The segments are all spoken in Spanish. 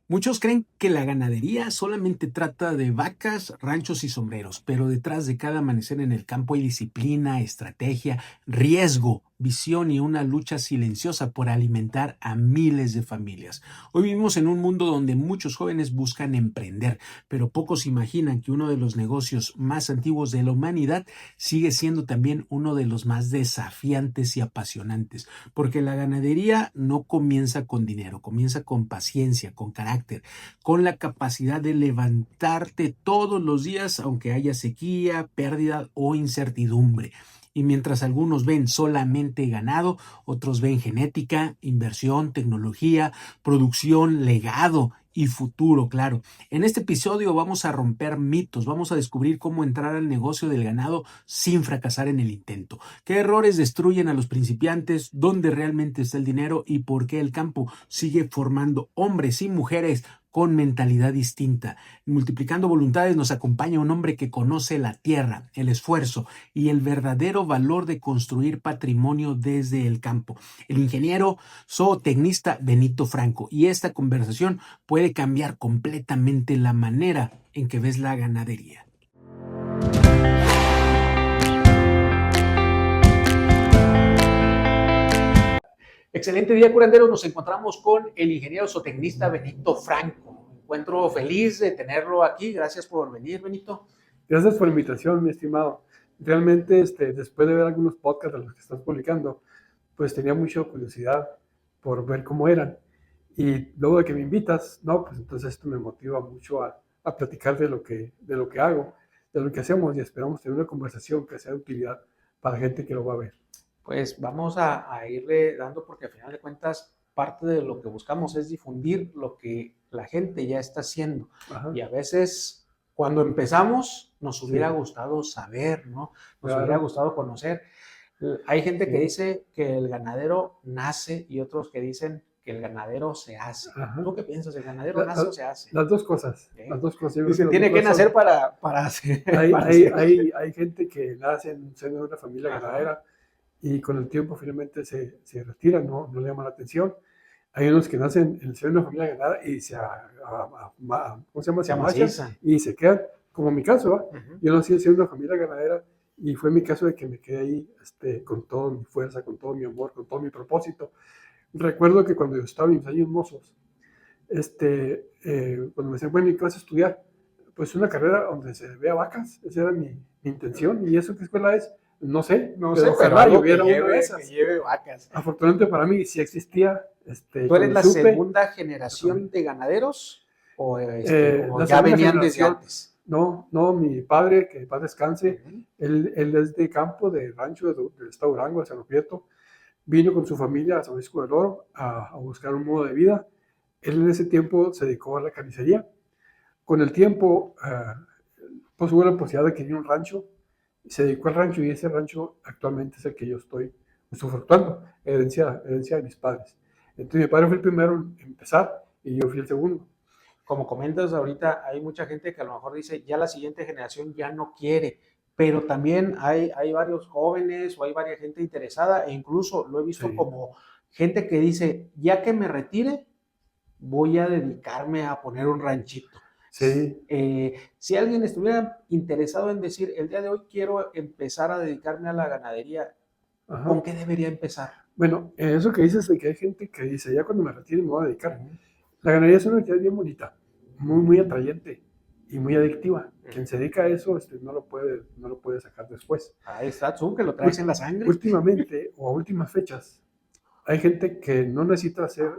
Muchos creen que la ganadería solamente trata de vacas, ranchos y sombreros, pero detrás de cada amanecer en el campo hay disciplina, estrategia, riesgo, visión y una lucha silenciosa por alimentar a miles de familias. Hoy vivimos en un mundo donde muchos jóvenes buscan emprender, pero pocos imaginan que uno de los negocios más antiguos de la humanidad sigue siendo también uno de los más desafiantes y apasionantes, porque la ganadería no comienza con dinero, comienza con paciencia, con carácter, con la capacidad de levantarte todos los días, aunque haya sequía, pérdida o incertidumbre. Y mientras algunos ven solamente ganado, otros ven genética, inversión, tecnología, producción, legado y futuro, claro. En este episodio vamos a romper mitos, vamos a descubrir cómo entrar al negocio del ganado sin fracasar en el intento, qué errores destruyen a los principiantes, dónde realmente está el dinero y por qué el campo sigue formando hombres y mujeres con mentalidad distinta. Multiplicando voluntades nos acompaña un hombre que conoce la tierra, el esfuerzo y el verdadero valor de construir patrimonio desde el campo. El ingeniero zootecnista Benito Franco. Y esta conversación puede cambiar completamente la manera en que ves la ganadería. Excelente día, curanderos. Nos encontramos con el ingeniero zootecnista Benito Franco. Me encuentro feliz de tenerlo aquí. Gracias por venir, Benito. Gracias por la invitación, mi estimado. Realmente, después de ver algunos podcasts de los que estás publicando, pues tenía mucha curiosidad por ver cómo eran. Y luego de que me invitas, no, pues entonces esto me motiva mucho a platicar de lo que hago, de lo que hacemos, y esperamos tener una conversación que sea de utilidad para la gente que lo va a ver. Pues vamos a irle dando porque al final de cuentas parte de lo que buscamos es difundir lo que la gente ya está haciendo. Ajá. Y a veces cuando empezamos nos hubiera Sí, gustado saber, ¿no? Nos claro. hubiera gustado conocer. Hay gente que Sí. dice que el ganadero nace y otros que dicen que el ganadero se hace. Ajá. ¿Tú qué piensas? ¿El ganadero nace o se hace? Las dos cosas, ¿Eh? las dos cosas. Yo creo Dice, que las tiene dos que cosas nacer son. para hacer. Hay gente que nace en el seno de una familia Ajá. ganadera y con el tiempo finalmente se retiran, no le llama la atención. Hay unos que nacen en el seno de una familia ganadera y ¿cómo se llama? Se Se amachan amacizan. y se quedan, como mi caso, ¿va? Uh-huh. Yo nací en el seno de una familia ganadera y fue mi caso de que me quedé ahí con toda mi fuerza, con todo mi amor, con todo mi propósito. Recuerdo que cuando yo estaba en mis años mozos, cuando me decían, bueno, ¿y qué vas a estudiar? Pues una carrera donde se vea vacas, esa era mi intención. ¿Y eso qué escuela es? No sé, No sé, pero ojalá yo algo hubiera una de esas. que lleve vacas. Afortunadamente para mí sí existía. ¿Tú eres la supe, segunda generación de ganaderos o ya venían desde antes? No, mi padre, que en paz descanse, él es de campo, de rancho del estado de Durango, de San Prieto. Vino con su familia a San Francisco del Oro a buscar un modo de vida. Él en ese tiempo se dedicó a la carnicería. Con el tiempo, pues hubo la posibilidad de que tenía un rancho, se dedicó al rancho y ese rancho actualmente es el que yo estoy usufructuando, herencia de mis padres. Entonces mi padre fue el primero en empezar y yo fui el segundo. Como comentas ahorita, hay mucha gente que a lo mejor dice, ya la siguiente generación ya no quiere, pero también hay varios jóvenes o hay varias gente interesada e incluso lo he visto Sí. como gente que dice, ya que me retire, voy a dedicarme a poner un ranchito. Sí. Si alguien estuviera interesado en decir, el día de hoy quiero empezar a dedicarme a la ganadería, Ajá. ¿con qué debería empezar? Bueno, eso que dices de que hay gente que dice, ya cuando me retire me voy a dedicar. La ganadería es una actividad bien bonita, muy atrayente y muy adictiva. Quien se dedica a eso no lo puede sacar después. Ahí está, tú que lo traes en la sangre. Últimamente o a últimas fechas, hay gente que no necesita hacer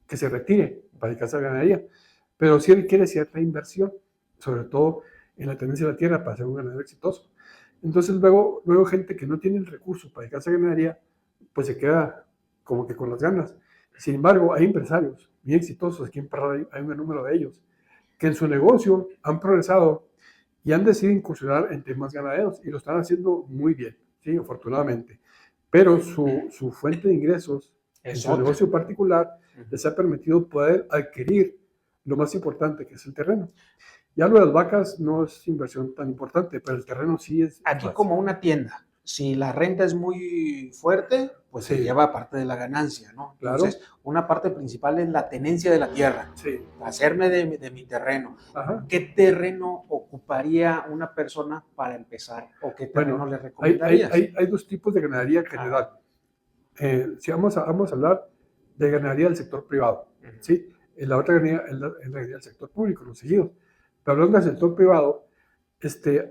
que se retire para dedicarse a la ganadería, pero sí requiere cierta inversión, sobre todo en la tenencia de la tierra para ser un ganadero exitoso. Entonces luego gente que no tiene el recurso para dedicarse a la ganadería, pues se queda como que con las ganas. Sin embargo, hay empresarios bien exitosos, aquí en Parral hay un buen número de ellos, que en su negocio han progresado y han decidido incursionar en temas ganaderos y lo están haciendo muy bien, ¿sí? Afortunadamente. Pero su fuente de ingresos en su negocio particular les ha permitido poder adquirir lo más importante, que es el terreno. Ya lo de las vacas no es inversión tan importante, pero el terreno sí es aquí fácil. Como una tienda. Si la renta es muy fuerte, pues Sí. se lleva parte de la ganancia, ¿no? Claro. Entonces, una parte principal es la tenencia de la tierra, Sí. hacerme de mi terreno. Ajá. ¿Qué terreno ocuparía una persona para empezar? ¿O qué terreno Bueno, le hay recomendarías? dos tipos de ganadería en general. Si vamos a hablar de ganadería del sector privado, ¿sí? Y la otra ganadería es la ganadería del sector público, los ejidos. Pero hablando del sector privado,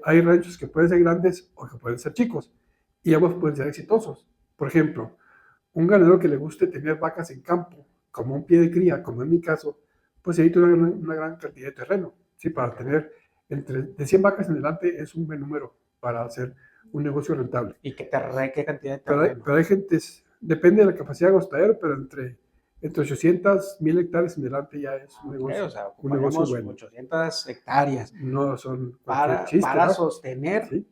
hay ranchos que pueden ser grandes o que pueden ser chicos, y ambos pueden ser exitosos. Por ejemplo, un ganadero que le guste tener vacas en campo, como un pie de cría, como en mi caso, pues necesita una gran cantidad de terreno, ¿sí? Para tener de 100 vacas en adelante es un buen número para hacer un negocio rentable. ¿Y qué cantidad de Pero terreno? hay gentes, depende de la capacidad de agostadero, pero entre 800, 1000 hectáreas en adelante ya es un negocio, O sea, un negocio ocuparemos bueno. 800 hectáreas No son cualquier chiste, para ¿no? sostener ¿Sí?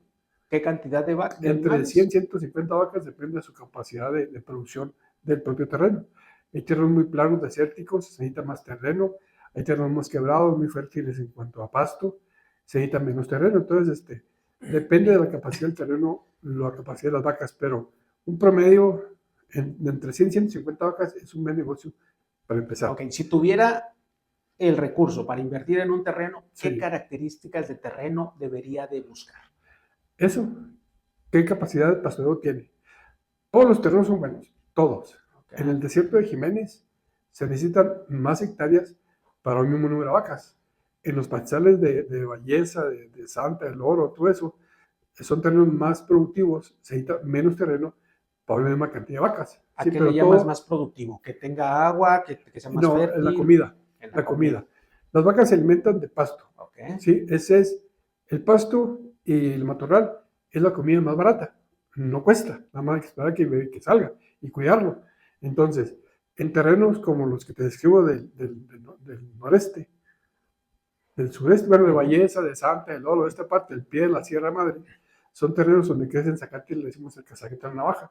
qué cantidad de Entre animales. 100 y 150 vacas depende de su capacidad de producción del propio terreno. Hay terrenos muy planos, desérticos, se necesita más terreno. Hay terrenos más quebrados, muy fértiles en cuanto a pasto, se necesita menos terreno. Entonces, depende de la capacidad del terreno, la capacidad de las vacas, pero un promedio de entre 100 y 150 vacas es un buen negocio para empezar. Ok, si tuviera el recurso para invertir en un terreno, ¿qué Sí. características de terreno debería de buscar? Eso, ¿qué capacidad de pastoreo tiene? Todos los terrenos son buenos, todos. Okay. En el desierto de Jiménez se necesitan más hectáreas para un mismo número de vacas. En los pastizales de Valleza, de Santa, del Oro, todo eso, son terrenos más productivos, se necesita menos terreno para una misma cantidad de vacas. ¿A Sí, qué pero le llamas más productivo? ¿Que tenga agua, que sea más fértil? La comida. En La comida. Las vacas se alimentan de pasto. Okay. Sí, ese es el pasto y el matorral, es la comida más barata. No cuesta, nada más hay que esperar que salga y cuidarlo. Entonces, en terrenos como los que te describo del noreste, del sureste, bueno, de Valleza, de Santa, del Oro, de esta parte, del pie de la Sierra Madre, son terrenos donde crecen zacate, le decimos el cazaquete a la navaja.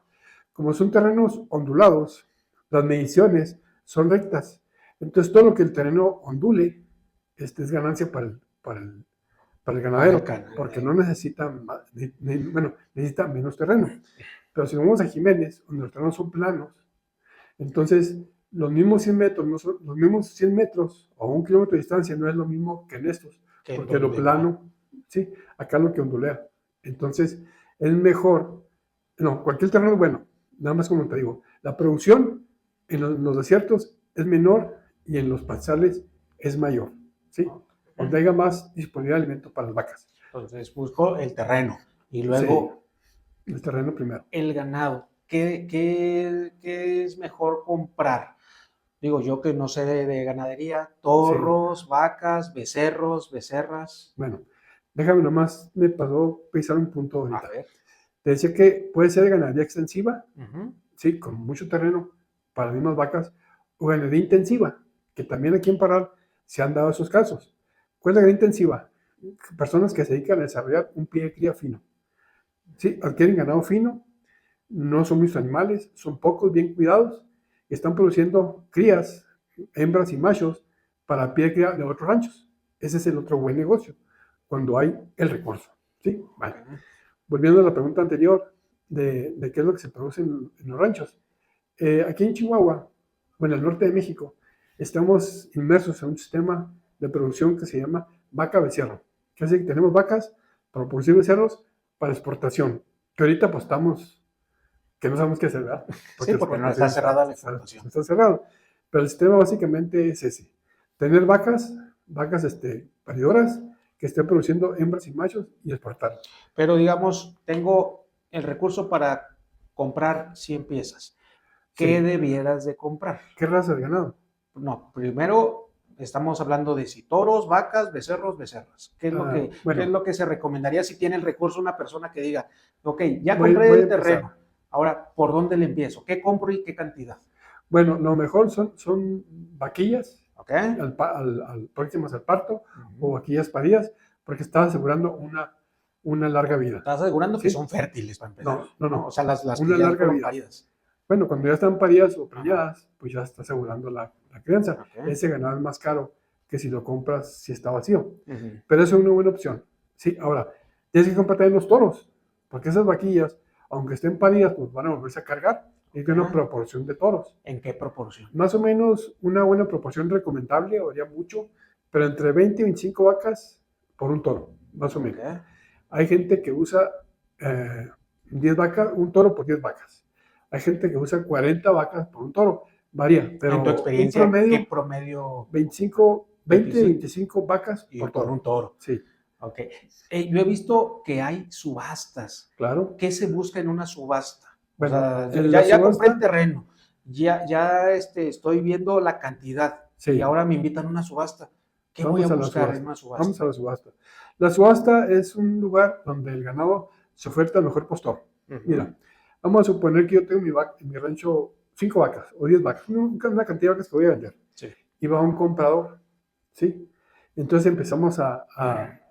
Como son terrenos ondulados, las mediciones son rectas. Entonces, todo lo que el terreno ondule, es ganancia para el ganadero, porque no necesita necesita menos terreno. Pero si vamos a Jiménez, donde los terrenos son planos, entonces los mismos 100 metros, no son, los mismos 100 metros o 1 kilómetro de distancia no es lo mismo que en estos, porque lo plano, sí, acá lo que ondulea. Entonces es mejor, cualquier terreno es bueno, nada más como te digo, la producción en los desiertos es menor y en los pastizales es mayor, ¿sí? Donde haya más disponibilidad de alimento para las vacas. Entonces busco el terreno y luego sí, el terreno primero. El ganado. ¿Qué es mejor comprar? Digo, yo que no sé de ganadería, toros, vacas, becerros, becerras. Bueno, déjame nomás, me pasó pisar un punto ahorita. A ver. Te decía que puede ser ganadería extensiva, sí, con mucho terreno para las mismas vacas, o ganadería intensiva, que también aquí en Parral se han dado esos casos. ¿Cuál es la ganadería intensiva? Personas que se dedican a desarrollar un pie de cría fino. Sí, adquieren ganado fino, no son muchos animales, son pocos, bien cuidados, y están produciendo crías, hembras y machos, para pie de cría de otros ranchos. Ese es el otro buen negocio, cuando hay el recurso. ¿Sí? Vale. Volviendo a la pregunta anterior de qué es lo que se produce en los ranchos. Aquí en Chihuahua, o en el norte de México, estamos inmersos en un sistema de producción que se llama vaca-becerro. Es decir, que tenemos vacas para producir becerros para exportación, que ahorita pues estamos, que no sabemos qué hacer, ¿verdad? Porque no está cerrada la exportación. Está cerrado. Pero el sistema básicamente es ese. Tener vacas paridoras que estén produciendo hembras y machos y exportar. Pero digamos, tengo el recurso para comprar 100 piezas. ¿Qué debieras de comprar? ¿Qué raza de ganado? No, primero estamos hablando de si toros, vacas, becerros, becerras. ¿Qué es lo que se recomendaría si tiene el recurso una persona que diga, ok, ya compré el terreno, ahora, ¿por dónde le empiezo? ¿Qué compro y qué cantidad? Bueno, lo mejor son vaquillas, okay, próximas al parto, o vaquillas paridas, porque estás asegurando una larga vida. Estás asegurando que son fértiles para empezar. No. O sea, las una que ya larga vida. Paridas. Bueno, cuando ya están paridas o preñadas, pues ya está asegurando la crianza. Ese ganado es más caro que si lo compras si está vacío. Pero eso es una buena opción. Sí, ahora, tienes que comprar también los toros, porque esas vaquillas, aunque estén paridas, pues van a volverse a cargar. y que una proporción de toros. ¿En qué proporción? Más o menos una buena proporción recomendable, varía mucho, pero entre 20 y 25 vacas por un toro, más o menos. Hay gente que usa 10 vacas, un toro por 10 vacas. Hay gente que usa 40 vacas por un toro. Varía, pero en tu experiencia, un promedio, ¿qué promedio? 20, 25 vacas por toro. Por un toro. Sí. Okay. Yo he visto que hay subastas. Claro. ¿Qué se busca en una subasta? Bueno, o sea, ya compré el terreno, ya estoy viendo la cantidad, sí, y ahora me invitan a una subasta. ¿Qué voy a buscar en una subasta? Vamos a la subasta. La subasta es un lugar donde el ganado se oferta al mejor postor. Mira, vamos a suponer que yo tengo en mi rancho 5 vacas o 10 vacas, una cantidad de vacas que voy a vender. Sí. Y va un comprador, ¿sí? Entonces empezamos a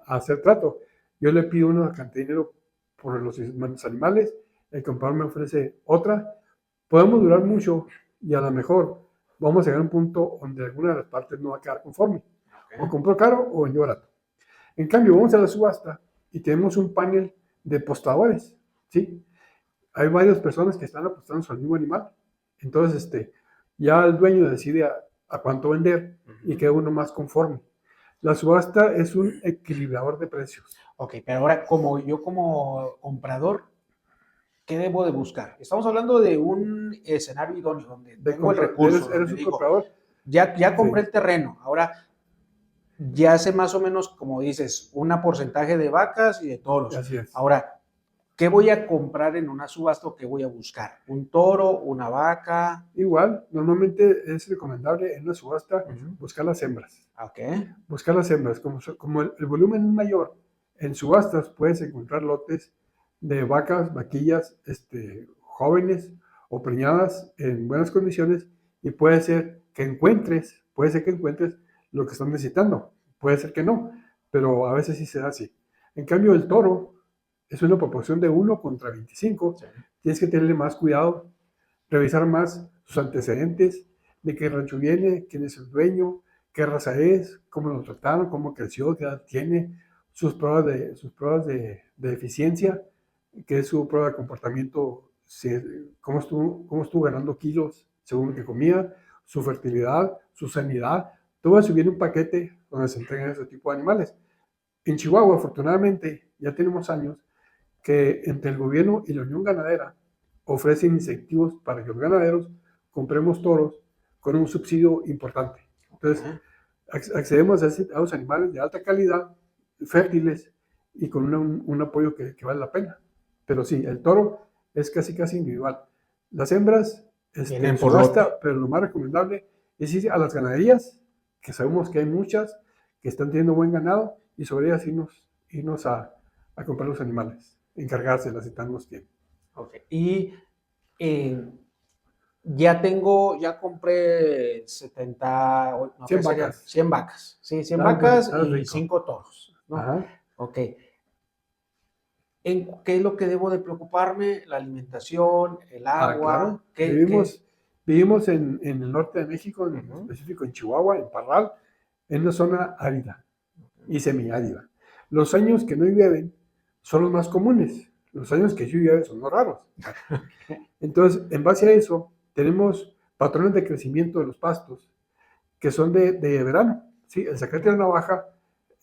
hacer trato. Yo le pido una cantidad de dinero por los animales, el comprador me ofrece otra. Podemos durar mucho y a lo mejor vamos a llegar a un punto donde alguna de las partes no va a quedar conforme. O compró caro o vendió barato. En cambio, vamos a la subasta y tenemos un panel de apostadores, ¿sí? Hay varias personas que están apostando al mismo animal. Entonces, ya el dueño decide a cuánto vender y queda uno más conforme. La subasta es un equilibrador de precios. Ok, pero ahora como comprador, ¿qué debo de buscar? Estamos hablando de un escenario idóneo donde tengo el recurso. Eres un comprador. Ya compré el terreno. Ahora ya sé más o menos, como dices, un porcentaje de vacas y de toros. Así es. Ahora, ¿qué voy a comprar en una subasta o qué voy a buscar? ¿Un toro? ¿Una vaca? Igual, normalmente es recomendable en una subasta buscar las hembras. Okay. Buscar las hembras. Como el volumen es mayor, en subastas puedes encontrar lotes de vacas, vaquillas jóvenes o preñadas en buenas condiciones y puede ser que encuentres lo que están necesitando. Puede ser que no, pero a veces sí se da así. En cambio, el toro es una proporción de 1 contra 25. Sí. Tienes que tenerle más cuidado, revisar más sus antecedentes, de qué rancho viene, quién es el dueño, qué raza es, cómo lo trataron, cómo creció, qué edad tiene, sus pruebas de eficiencia, que es su prueba de comportamiento, cómo estuvo ganando kilos según lo que comía, su fertilidad, su sanidad. Todo eso viene en un paquete donde se entregan ese tipo de animales. En Chihuahua, afortunadamente, ya tenemos años que entre el gobierno y la Unión Ganadera ofrecen incentivos para que los ganaderos compremos toros con un subsidio importante. Entonces, accedemos a esos animales de alta calidad, fértiles y con un apoyo que vale la pena. Pero sí, el toro es casi individual. Las hembras en subasta, pero lo más recomendable es ir a las ganaderías, que sabemos que hay muchas que están teniendo buen ganado, y sobre ellas irnos a comprar los animales, encargárselas si tan los tienen. Okay. Y ya compré 70, no, 100 vacas. 100 vacas. Sí, 100 vacas y 5 toros, ¿no? Ajá. Ok. ¿Qué es lo que debo de preocuparme? La alimentación, el agua. Claro. Vivimos en el norte de México, en específico en Chihuahua, en Parral, en una zona árida y semiárida. Los años que no llueven son los más comunes. Los años que llueven son los raros. Entonces, en base a eso, tenemos patrones de crecimiento de los pastos que son de verano. ¿Sí? El zacate de la navaja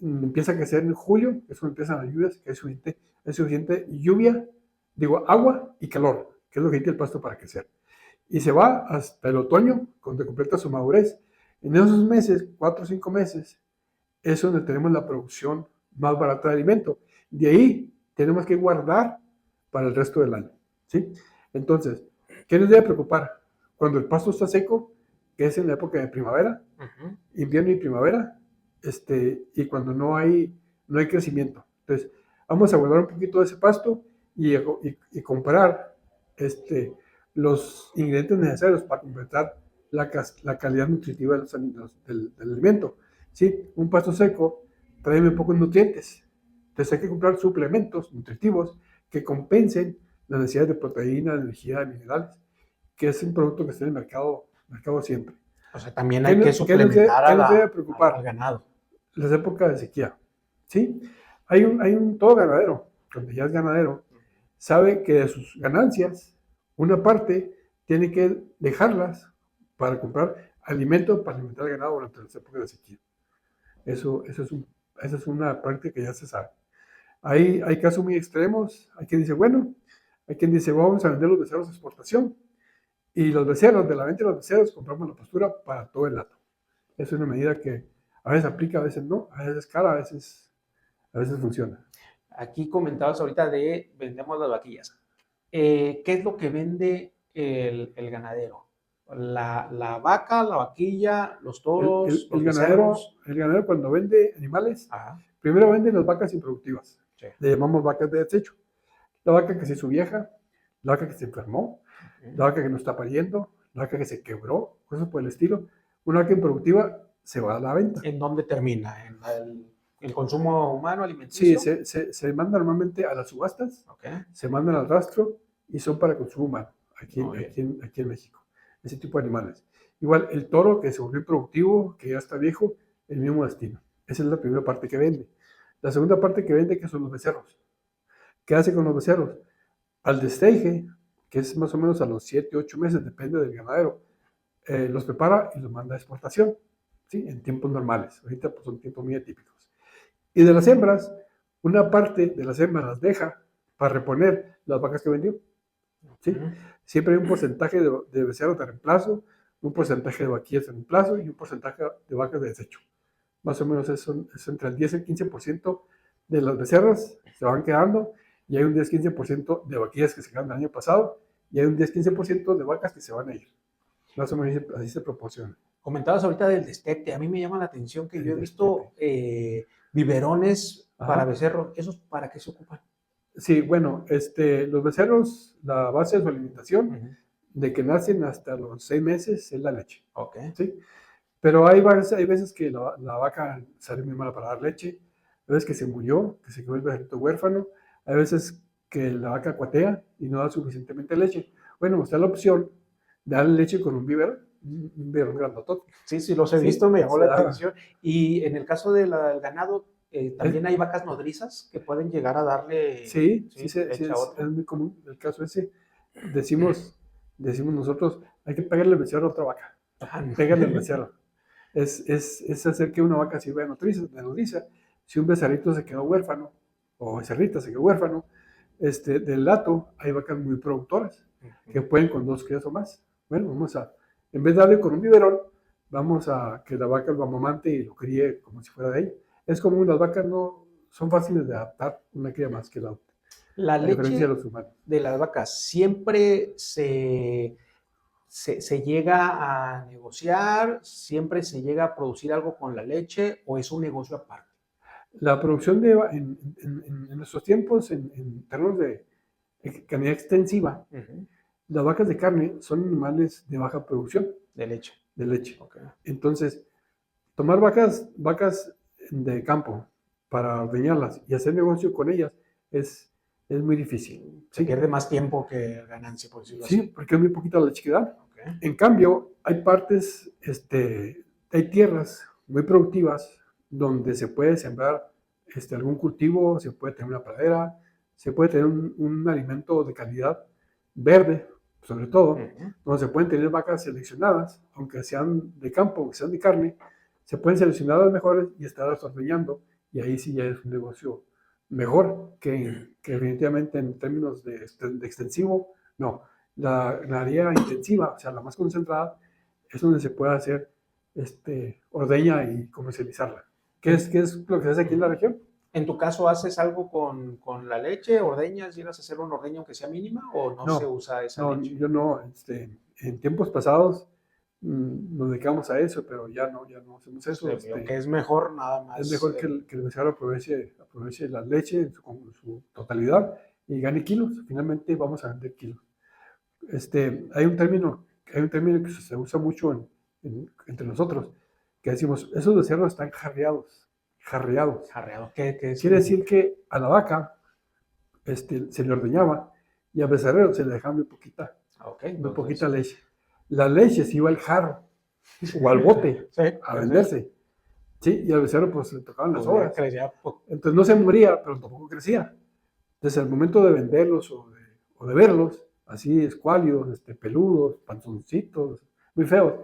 empieza a crecer en julio, es cuando empiezan las lluvias, que es suficiente agua y calor, que es lo que necesita el pasto para crecer. Y se va hasta el otoño, cuando completa su madurez. En esos meses, 4 o 5 meses, es donde tenemos la producción más barata de alimento. De ahí tenemos que guardar para el resto del año. ¿Sí? Entonces, ¿qué nos debe preocupar? Cuando el pasto está seco, que es en la época de primavera, invierno y primavera, y cuando no hay crecimiento. Entonces, vamos a guardar un poquito de ese pasto y comprar los ingredientes necesarios para completar la calidad nutritiva del alimento. ¿Sí? Un pasto seco trae muy pocos nutrientes. Entonces hay que comprar suplementos nutritivos que compensen las necesidades de proteína, de energía, de minerales, que es un producto que está en el mercado siempre. O sea, también hay que suplementar al ganado. Las épocas de sequía. ¿Sí? Todo ganadero, cuando ya es ganadero, sabe que de sus ganancias, una parte tiene que dejarlas para comprar alimento para alimentar al ganado durante las épocas de sequía. Esa es una práctica que ya se sabe. Hay casos muy extremos. Hay quien dice, bueno, hay quien dice, vamos a vender los becerros a exportación. Y los becerros, de la venta de los becerros, compramos la pastura para todo el hato. Es una medida que a veces aplica, a veces no, a veces es cara, a veces funciona. Aquí comentabas ahorita de vendemos las vaquillas. ¿Qué es lo que vende el ganadero? La vaca, la vaquilla, los toros, los becerros. El ganadero cuando vende animales, Ajá, primero vende las vacas improductivas. sí. Le llamamos vacas de desecho. La vaca que se hizo vieja, la vaca que se enfermó, la vaca que no está pariendo, la vaca que se quebró, cosas por el estilo. Una vaca improductiva se va a la venta. ¿En dónde termina? ¿En el consumo humano Sí, alimenticio? se manda normalmente a las subastas, Okay. se mandan al rastro y son para consumo humano aquí en México. Ese tipo de animales. Igual el toro que se volvió improductivo, que ya está viejo, el mismo destino. Esa es la primera parte que vende. La segunda parte que vende, que son los becerros. ¿Qué hace con los becerros? Al desteje, que es más o menos a los 7, 8 meses, depende del ganadero, los prepara y los manda a exportación, ¿sí? En tiempos normales. Ahorita pues, son tiempos muy atípicos. Y de las hembras, una parte de las hembras las deja para reponer las vacas que vendió. ¿Sí? Siempre hay un porcentaje de becerros de reemplazo, un porcentaje de vaquillas de reemplazo y un porcentaje de vacas de desecho. Más o menos es entre el 10 y el 15% de las becerras se van quedando y hay un 10-15% de vaquillas que se quedan del año pasado y hay un 10-15% de vacas que se van a ir. Más o menos así se proporciona. Comentabas ahorita del destete. A mí me llama la atención que yo he visto biberones para becerros. ¿Esos para qué se ocupan? Sí, bueno, los becerros, la base de su alimentación, de que nacen hasta los 6 meses, es la leche. Okay. ¿Sí? Pero hay veces que la vaca sale muy mala para dar leche, hay veces que se murió, que se quedó el becerrito huérfano, hay veces que la vaca cuatea y no da suficientemente leche. Bueno, está la opción de darle leche con un biberón grandotote. Sí, los he visto, me llamó la atención. Y en el caso del ganado, también hay vacas nodrizas que pueden llegar a darle leche a otro. Es muy común el caso ese. Decimos nosotros, hay que pegarle el becerro a otra vaca. Pégale el becerro. Es hacer que una vaca sirva de nodriza. Si un becerrito se quedó huérfano, o becerrita se quedó huérfano, del hato hay vacas muy productoras, que pueden con 2 crías o más. Bueno, en vez de darle con un biberón, vamos a que la vaca lo amamante y lo críe como si fuera de ella. Es común, las vacas no son fáciles de adaptar una cría más que la otra. La leche de los humanos. De las vacas siempre se llega a negociar, siempre se llega a producir algo con la leche o es un negocio aparte. La producción en nuestros tiempos, en términos de cantidad extensiva, las vacas de carne son animales de baja producción. De leche. De leche. Okay. Entonces, tomar vacas de campo para ordeñarlas y hacer negocio con ellas es muy difícil. Se pierde más tiempo que ganancia, por decirlo así. Sí, porque es muy poquita la leche que dan. Okay. En cambio, hay partes, hay tierras muy productivas donde se puede sembrar algún cultivo, se puede tener una pradera, se puede tener un alimento de calidad verde, sobre todo, donde se pueden tener vacas seleccionadas, aunque sean de campo, aunque sean de carne, se pueden seleccionar las mejores y estarlas ordeñando, y ahí sí ya es un negocio mejor que definitivamente en términos de extensivo, no. La área intensiva, o sea, la más concentrada, es donde se puede hacer ordeña y comercializarla. ¿Qué es lo que se hace aquí en la región? ¿En tu caso haces algo con la leche? ¿Ordeñas? ¿Llegas a hacer una ordeña aunque sea mínima o no se usa esa leche? No, yo no. En tiempos pasados nos dedicamos a eso, pero ya no hacemos eso. Que es mejor nada más. Es mejor que el becerro aproveche la leche en su totalidad y gane kilos. Finalmente vamos a vender kilos. Hay un término que se usa mucho entre nosotros, que decimos, esos becerros están jarreados. ¿Qué quiere decir que a la vaca se le ordeñaba y al becerrero se le dejaba muy poquita leche. La leche se iba al jarro o al bote a venderse. ¿Sí? Y al becerro pues le tocaban las horas. Entonces no se moría, pero tampoco crecía. Entonces al momento de venderlos o de verlos, así escuálidos, peludos, panzoncitos, muy feos.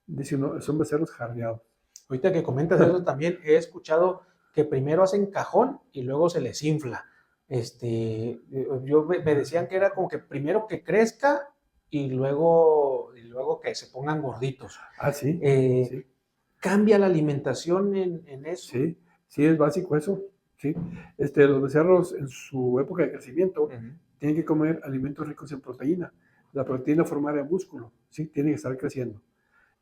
Dice uno, son becerros jardeados. Ahorita que comentas eso también he escuchado que primero hacen cajón y luego se les infla. Me decían que era como que primero que crezca y luego que se pongan gorditos. Ah, sí, Eh, sí, ¿Cambia la alimentación en eso? sí, sí, es básico eso, sí. Los becerros en su época de crecimiento Ujú. tienen que comer alimentos ricos en proteína. La proteína formará músculo, sí, tiene que estar creciendo.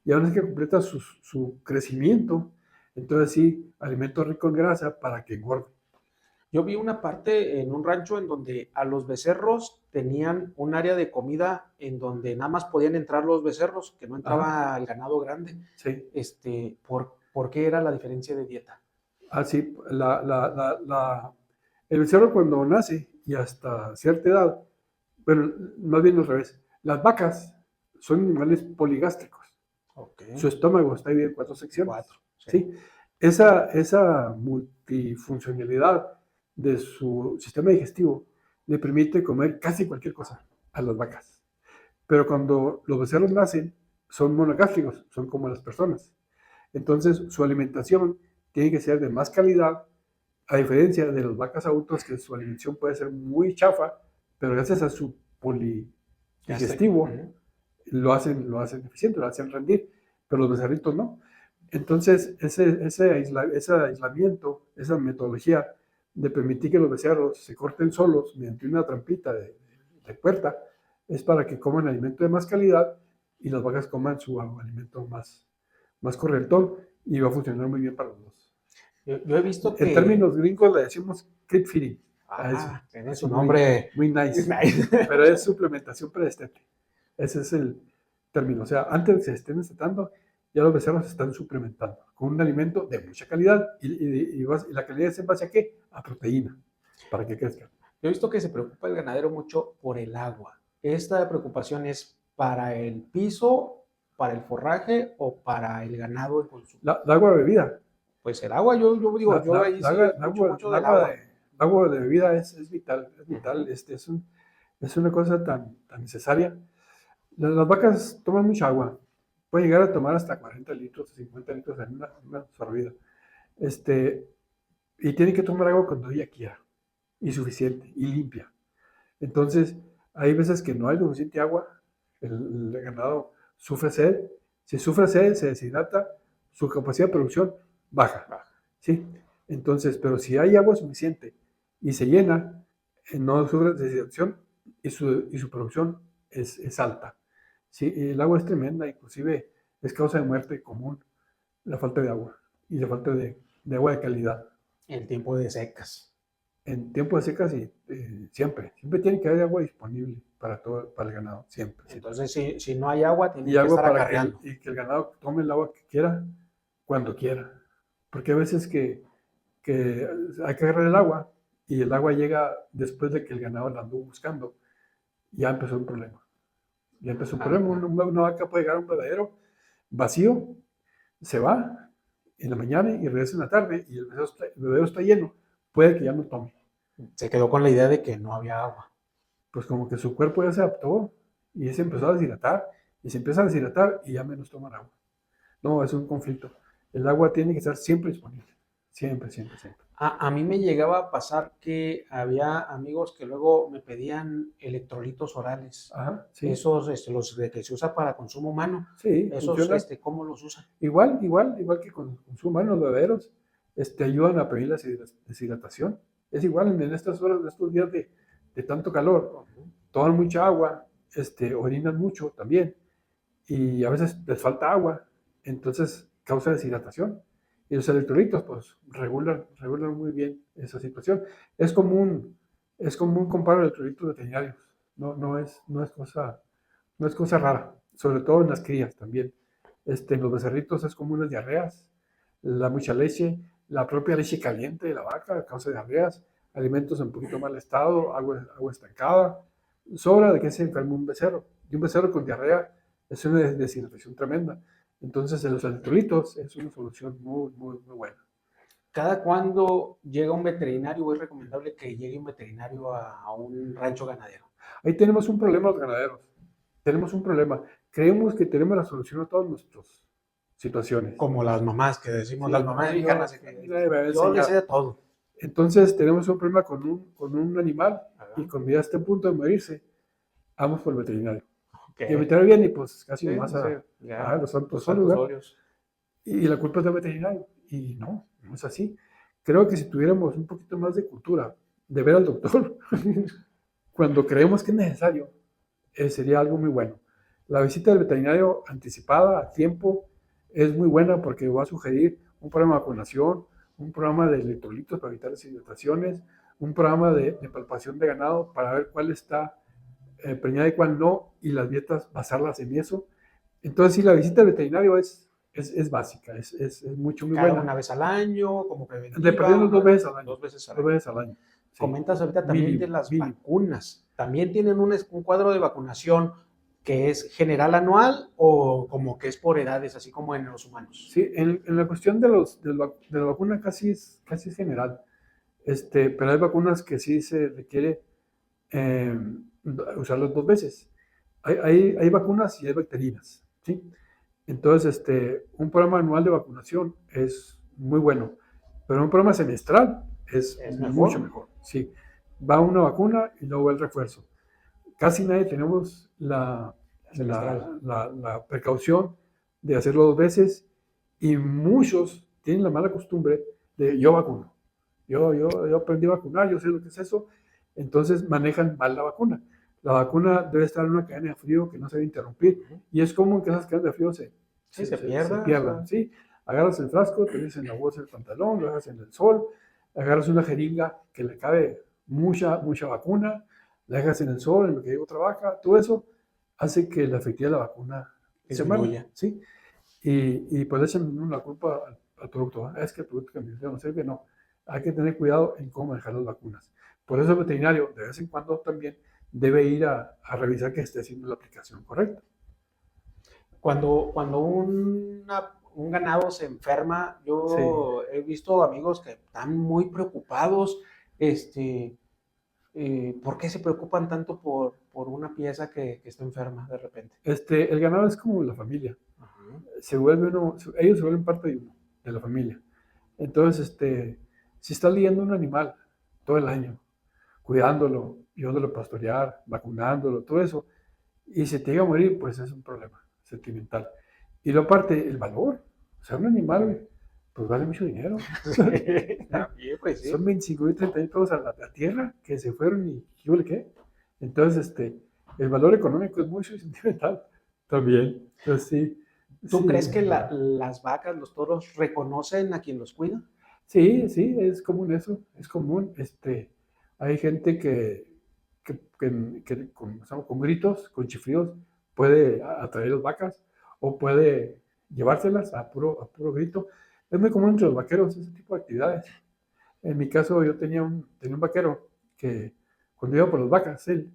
Y ahora es que completa su crecimiento, entonces sí, alimento rico en grasa para que engorde. Yo vi una parte en un rancho en donde a los becerros tenían un área de comida en donde nada más podían entrar los becerros, que no Ajá, entraba el ganado grande. sí. ¿Por qué era la diferencia de dieta? Ah, sí, el becerro cuando nace y hasta cierta edad, bueno, más bien al revés, las vacas son animales poligástricos. Ok, Su estómago está dividido en 4 secciones. cuatro, sí. ¿Sí? Esa multifuncionalidad de su sistema digestivo le permite comer casi cualquier cosa a las vacas. Pero cuando los becerros nacen, son monogástricos, son como las personas. Entonces, su alimentación tiene que ser de más calidad, a diferencia de las vacas adultas, que su alimentación puede ser muy chafa, pero gracias a su Ya sé. polidigestivo Ujú. lo hacen eficiente, lo hacen rendir, pero los becerritos no. Entonces, ese aislamiento, esa metodología de permitir que los becerros se corten solos mediante una trampita de puerta, es para que coman alimento de más calidad y las vacas coman su alimento más correctón y va a funcionar muy bien para los dos. Yo he visto En que, términos gringos le decimos creep feeding a eso, tiene así su muy, nombre. muy nice, pero es suplementación predestética. Ese es el término. O sea, antes de que se estén destetando, ya los becerros se están suplementando con un alimento de mucha calidad. ¿Y la calidad es en base a qué? A proteína, para que crezcan. Yo he visto que se preocupa el ganadero mucho por el agua. ¿Esta preocupación es para el piso, para el forraje o para el ganado en consumo? La agua bebida, Pues el agua, yo digo, la, yo la, ahí la sí agua, la escucho agua, mucho la del agua de, agua. la agua de bebida es vital, es vital. Ujú. Es una cosa tan necesaria. Las vacas toman mucha agua. Pueden llegar a tomar hasta 40 litros, 50 litros en una sorbida. Este, y tienen que tomar agua cuando ella quiera, y suficiente, y limpia. Entonces, hay veces que no hay suficiente agua, el ganado sufre sed. Si sufre sed, se deshidrata, su capacidad de producción baja. ¿Sí? Entonces, pero si hay agua suficiente y se llena, no sufre deshidratación y su producción es alta. ¿Sí? El agua es tremenda, inclusive es causa de muerte común la falta de agua y la falta de agua de calidad. El tiempo de secas. En tiempos de secas y siempre tiene que haber agua disponible para el ganado, siempre, siempre. Entonces, si no hay agua, Y tienen que agua estar para que el, acarreando. y que el ganado tome el agua que quiera, cuando quiera. Porque a veces que hay que agarrar el agua y el agua llega después de que el ganado la anduvo buscando, ya empezó un problema. Ya empezó un problema. Una vaca puede llegar a un bebedero vacío, se va en la mañana y regresa en la tarde y el bebedero está lleno, puede que ya no tome. Se quedó con la idea de que no había agua. Pues como que su cuerpo ya se adaptó y ya se empezó a deshidratar y se empieza a deshidratar y ya menos toman agua. No, es un conflicto. El agua tiene que estar siempre disponible. Siempre, siempre, siempre. A mí me llegaba a pasar que había amigos que luego me pedían electrolitos orales. Ajá, sí. Esos, los de que se usa para consumo humano. Sí, Esos, funciona. ¿cómo los usan? Igual que con consumo humano, los bebederos ayudan a prevenir la deshidratación. Es igual en estas horas, en estos días de tanto calor, toman mucha agua, orinan mucho también, y a veces les falta agua, entonces causa deshidratación. Y los electrolitos, pues, regulan muy bien esa situación. Es común comparar electrolitos veterinarios. No es cosa rara, sobre todo en las crías también. En los becerritos es común las diarreas, la mucha leche, la propia leche caliente de la vaca causa diarreas, alimentos en un poquito mal estado, agua estancada. Sobra de que se enferme un becerro. Y un becerro con diarrea es una deshidratación tremenda. Entonces, en los electrolitos es una solución muy, muy, muy buena. ¿Cada cuándo llega un veterinario o es recomendable que llegue un veterinario a un rancho ganadero? Ahí tenemos un problema los ganaderos. Tenemos un problema. Creemos que tenemos la solución a todas nuestras situaciones. Como las mamás que decimos, Sí, las mamás yo- mexicanas, yo yo le sé de todo. Entonces tenemos un problema con un animal Ajá. y cuando ya esté a punto de morirse, vamos por el veterinario. Okay. Y el veterinario viene y pues casi Sí, nomás sí, ya, los santos los son, santos ¿verdad? óleos. Y la culpa es del veterinario. Y no, no es así. Creo que si tuviéramos un poquito más de cultura, de ver al doctor, cuando creemos que es necesario, sería algo muy bueno. La visita del veterinario anticipada a tiempo es muy buena porque va a sugerir un programa de vacunación, un programa de electrolitos para evitar deshidrataciones, un programa de palpación de ganado para ver cuál está preñada y cuál no, y las dietas basarlas en eso. Entonces, sí, la visita al veterinario es básica, es mucho, muy Cada buena. una vez al año, como preventiva. De perdernos 2 veces al año. 2 veces al Dos año. veces al año. Sí. Comentas ahorita también Mínimo, de las mínimo. vacunas. ¿También tienen un cuadro de vacunación que es general anual o como que es por edades, así como en los humanos? Sí, en la cuestión de la vacuna casi es general. Pero hay vacunas que sí se requiere eh, usarlas 2 veces. Hay vacunas y hay bacterinas, ¿sí? Entonces, un programa anual de vacunación es muy bueno, pero un programa semestral es mucho mejor. Sí, va una vacuna y luego va el refuerzo. Casi nadie tenemos la precaución de hacerlo 2 veces y muchos tienen la mala costumbre de yo vacuno. Yo aprendí a vacunar, yo sé lo que es eso, entonces manejan mal la vacuna. La vacuna debe estar en una cadena de frío que no se debe interrumpir y es común que esas cadenas de frío se pierdan. ¿Sí? Agarras el frasco, te metes en la bolsa del pantalón, lo dejas en el sol, agarras una jeringa que le cabe mucha vacuna, la dejas en el sol, en lo que digo trabaja, todo eso hace que la efectividad de la vacuna se mueva, ¿sí? Y pues le echan la culpa al producto, ¿eh? Es que el producto que me no sirve, no. Hay que tener cuidado en cómo manejar las vacunas. Por eso el veterinario de vez en cuando también debe ir a revisar que esté haciendo la aplicación correcta. Cuando un ganado se enferma, yo he visto amigos que están muy preocupados. ¿Por qué se preocupan tanto por una pieza que está enferma de repente? El ganado es como la familia. Ellos se vuelven parte de uno, de la familia. Entonces, si estás lidiando un animal todo el año, cuidándolo, llevándolo a pastorear, vacunándolo, todo eso, y se te llega a morir, pues es un problema sentimental. Y luego aparte, el valor. O sea, un animal, pues vale mucho dinero. Pues sí. Son 25 y 30 pesos a la tierra que se fueron y ¿qué? Entonces, el valor económico es mucho y sentimental también. Entonces, sí. ¿Tú crees que las vacas, los toros, reconocen a quien los cuida? Sí, es común eso, es común. Hay gente que con gritos, con chiflidos, puede atraer las vacas o puede llevárselas a puro grito. Es muy común entre los vaqueros ese tipo de actividades. En mi caso, yo tenía un vaquero que cuando iba por las vacas, él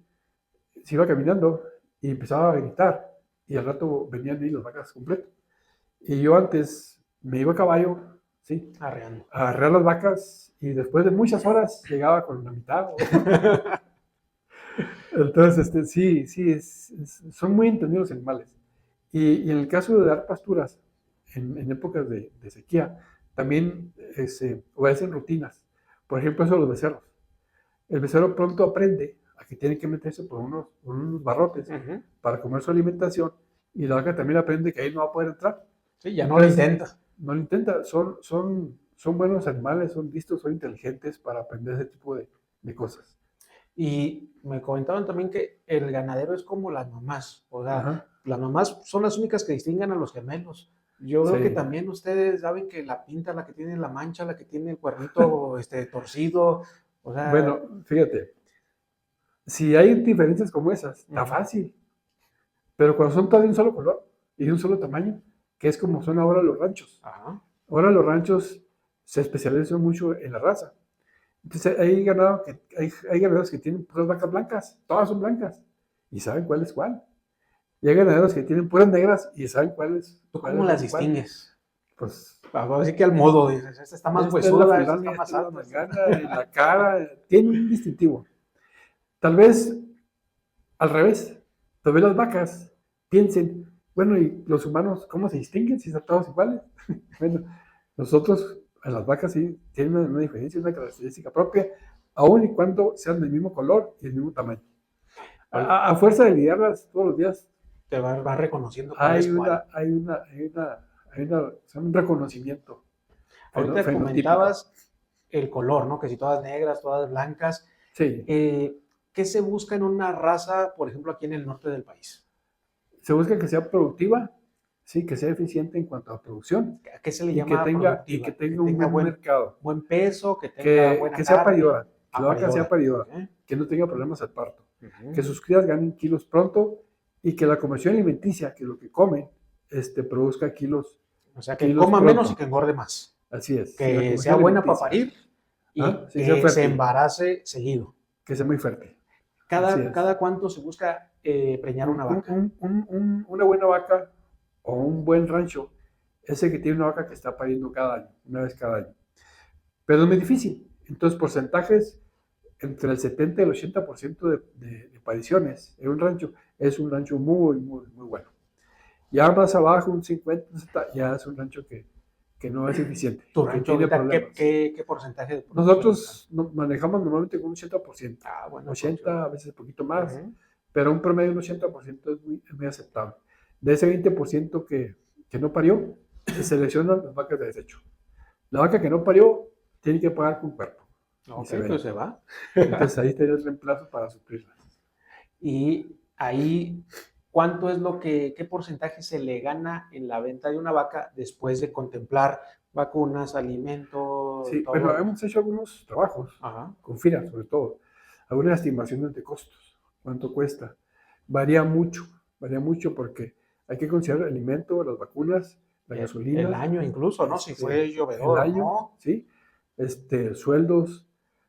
se iba caminando y empezaba a gritar y al rato venían ahí las vacas completas. Y yo antes me iba a caballo, ¿sí? Arreando. A arrear las vacas y después de muchas horas llegaba con la mitad. Entonces, sí, son muy entendidos los animales. Y en el caso de dar pasturas en épocas de sequía, también obedecen rutinas. Por ejemplo, eso de los becerros. El becerro pronto aprende a que tiene que meterse por unos barrotes para comer su alimentación y la vaca también aprende que ahí no va a poder entrar. Sí, ya no lo intenta. No lo intenta. Son buenos animales, son listos, son inteligentes para aprender ese tipo de cosas. Y me comentaban también que el ganadero es como las mamás. O sea, las mamás son las únicas que distinguen a los gemelos. Yo creo que también ustedes saben que la pinta, la que tiene la mancha, la que tiene el cuernito torcido. O sea, bueno, fíjate, si hay diferencias como esas, está fácil. Pero cuando son todas de un solo color y de un solo tamaño, que es como son ahora los ranchos. Ahora los ranchos se especializan mucho en la raza. Entonces hay ganaderos que tienen puras vacas blancas, todas son blancas, y saben cuál es cuál. Y hay ganaderos que tienen puras negras y saben cuál es. ¿Tú cómo las distingues? Pues, así que al modo, dices, esta está más huesuda, esta está más alta. La cara, tiene un distintivo. Tal vez Al revés, todavía las vacas piensen, bueno, ¿y los humanos cómo se distinguen si son todos iguales? Bueno, nosotros, a las vacas sí tienen una diferencia, una característica propia, aun y cuando sean del mismo color y del mismo tamaño. A fuerza de lidiarlas todos los días, te va reconociendo cuál es cuál. hay un reconocimiento Ahorita fenotípico. comentabas el color, ¿no? Que si todas negras, todas blancas. Sí, ¿Qué se busca en una raza, por ejemplo, aquí en el norte del país? se busca que sea productiva, sí, que sea eficiente en cuanto a producción ¿A qué se le y llama y que productiva? Que tenga un tenga buen mercado, buen peso, que tenga buena que sea carne, paridora, que la vaca sea aparidora. paridora, ¿Eh? que no tenga problemas al parto, que Uh-huh. sus crías ganen kilos pronto y que la conversión alimenticia, que lo que comen, produzca O sea, que kilos coma menos y que pronto. engorde más. Así es, sí, la Que sea conversión buena para alimenticia. parir ¿Ah? y Sí, sea que se fértil, embarace seguido. que sea muy fértil. Así es. Cada cuánto se busca preñar una vaca. Una buena vaca o un buen rancho es el que tiene una vaca que está pariendo cada año, una vez cada año. Pero es muy difícil. Entonces, porcentajes entre el 70 y el 80% de pariciones en un rancho es un rancho muy, muy, muy bueno. Ya más abajo, un 50, un 60, ya es un rancho que no es eficiente, Tu que rancho tiene ahorita, problemas. qué porcentaje de producción está? Nosotros manejamos normalmente con un 80%, Ah, buena producción. 80, a veces un poquito más, Uh-huh. pero un promedio de un 80% es muy aceptable. De ese 20% que no parió, se seleccionan las vacas de desecho. La vaca que no parió tiene que pagar con cuerpo y Ok, se pues vende. se va. Entonces ahí está el reemplazo para suplirlas. Y ahí, ¿cuánto es qué porcentaje se le gana en la venta de una vaca después de contemplar vacunas, alimento, Sí, bueno, todo? hemos hecho algunos trabajos, Ajá. con FIRA sobre todo, algunas estimaciones de costos, cuánto cuesta. Varía mucho porque hay que considerar el alimento, las vacunas, la El gasolina, año incluso, ¿no? Si fue el llovedor o año, no. ¿sí? Sueldos,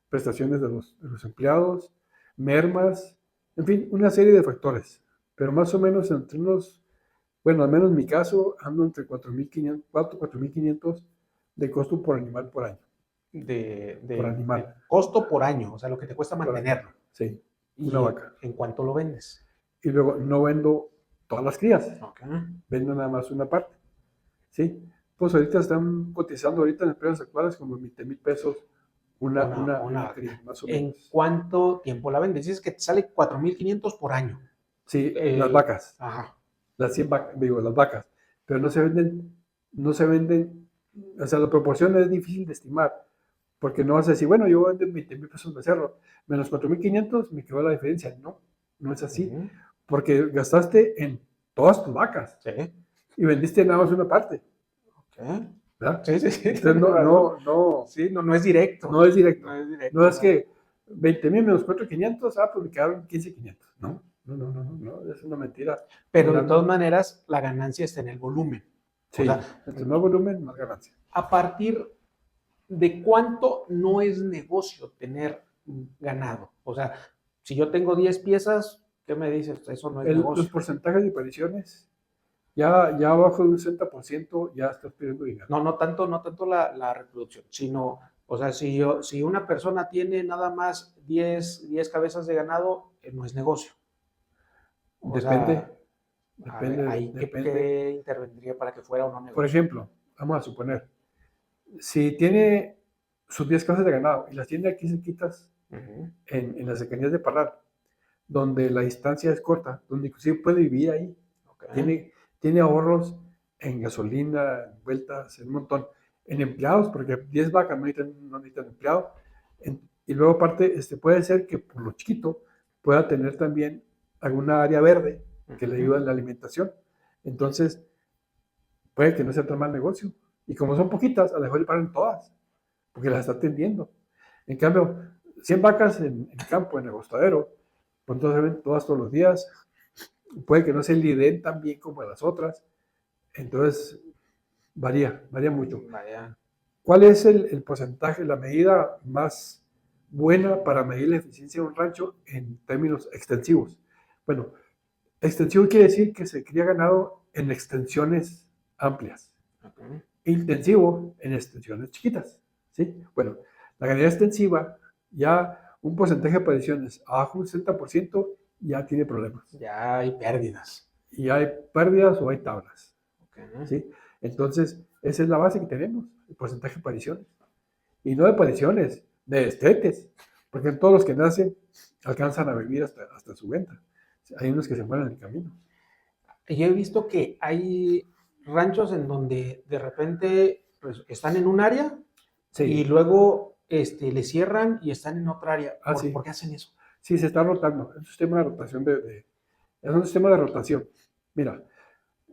prestaciones de los empleados, mermas, en fin, una serie de factores. Pero más o menos entre unos, bueno, al menos en mi caso, ando entre 4.500 de costo por animal por año. Por De animal, costo por año, o sea, lo que te cuesta por año. mantenerlo. Sí, una ¿Y vaca. en cuánto lo vendes? Y luego no vendo todas las crías, Ok. vendo nada más una parte. ¿Sí? Pues ahorita están cotizando ahorita en precios actuales como 20,000 pesos Una una vaca. cría, más o ¿En menos. cuánto tiempo la vendes? Dices que te sale 4,500 por año. Sí, las vacas, Ajá. las 100 vacas, digo, las vacas, pero no se venden, o sea, la proporción es difícil de estimar, porque no vas a decir, bueno, yo vendo 20,000 pesos becerro, menos 4.500, me quedó la diferencia. No, no es así, Uh-huh. porque gastaste en todas tus vacas Sí. y vendiste nada más una parte, Ok. ¿verdad? Sí, sí, sí, Entonces tienes razón. Sí, no es directo. no es No directo. es No directo, es ¿no? que 20,000 menos 4.500, pues me quedaron 15,500. No, es una mentira muy Pero de todas grande. maneras, la ganancia está en el volumen. O Sí, sea, entre más volumen, más ganancia. a partir de cuánto no es negocio tener ganado. O sea, si yo tengo 10 piezas, ¿qué me dices? Eso no es Los negocio. porcentajes de apariciones, ya abajo de un 60% ya estás pidiendo dinero. No, no tanto la reproducción, sino, o sea, si una persona tiene nada más 10 cabezas de ganado, no es negocio. O Depende, sea, a ver, ahí depende. qué intervendría para que fuera o no Por negocio. ejemplo, vamos a suponer, si tiene sus 10 casas de ganado y las tiene aquí cerquitas Uh-huh. en las cercanías de Parral, donde la distancia es corta, donde inclusive puede vivir ahí, Okay. tiene ahorros en gasolina, en vueltas, en un montón, en empleados, porque 10 vacas no necesitan empleados, y luego aparte puede ser que por lo chiquito pueda tener también alguna área verde que le Uh-huh. ayuda en la alimentación. Entonces, puede que no sea tan mal negocio. Y como son poquitas, a lo mejor le pagan todas, porque las está atendiendo. En cambio, 100 vacas en campo, en el agostadero, pues entonces se ven todos los días, puede que no se lideren tan bien como las otras, entonces varía mucho. Vaya. ¿Cuál es el porcentaje, la medida más buena para medir la eficiencia de un rancho en términos extensivos? Bueno, extensivo quiere decir que se cría ganado en extensiones amplias. Okay. Intensivo en extensiones chiquitas. ¿Sí? Bueno, la ganadería extensiva, ya un porcentaje de apariciones abajo un 60% ya tiene problemas. Ya hay pérdidas. Y hay pérdidas o hay tablas. Ok. ¿Sí? Entonces, esa es la base que tenemos, el porcentaje de apariciones. Y no de apariciones, de destetes, porque todos los que nacen alcanzan a vivir hasta su venta. Hay unos que se mueren en el camino. Yo he visto que hay ranchos en donde de repente pues, están en un área y Sí, luego le cierran y están en otra área. sí. ¿Por qué hacen eso? Sí, se está rotando. Es un sistema de rotación es un sistema de rotación. Mira,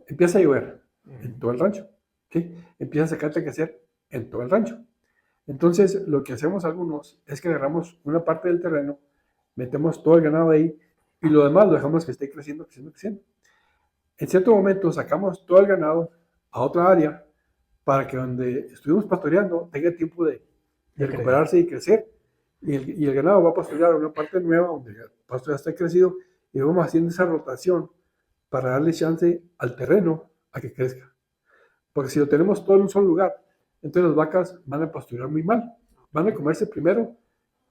empieza a llover en todo el rancho. ¿Sí? Empieza a sacarte que hacer en todo el rancho. Entonces, lo que hacemos algunos es que agarramos una parte del terreno, metemos todo el ganado ahí y lo demás lo dejamos que esté creciendo, creciendo, creciendo. En cierto momento sacamos todo el ganado a otra área para que donde estuvimos pastoreando tenga tiempo de recuperarse y crecer. Y el ganado va a pastorear a una parte nueva donde el pasto ya está crecido y vamos haciendo esa rotación para darle chance al terreno a que crezca. Porque si lo tenemos todo en un solo lugar, entonces las vacas van a pastorear muy mal. Van a comerse primero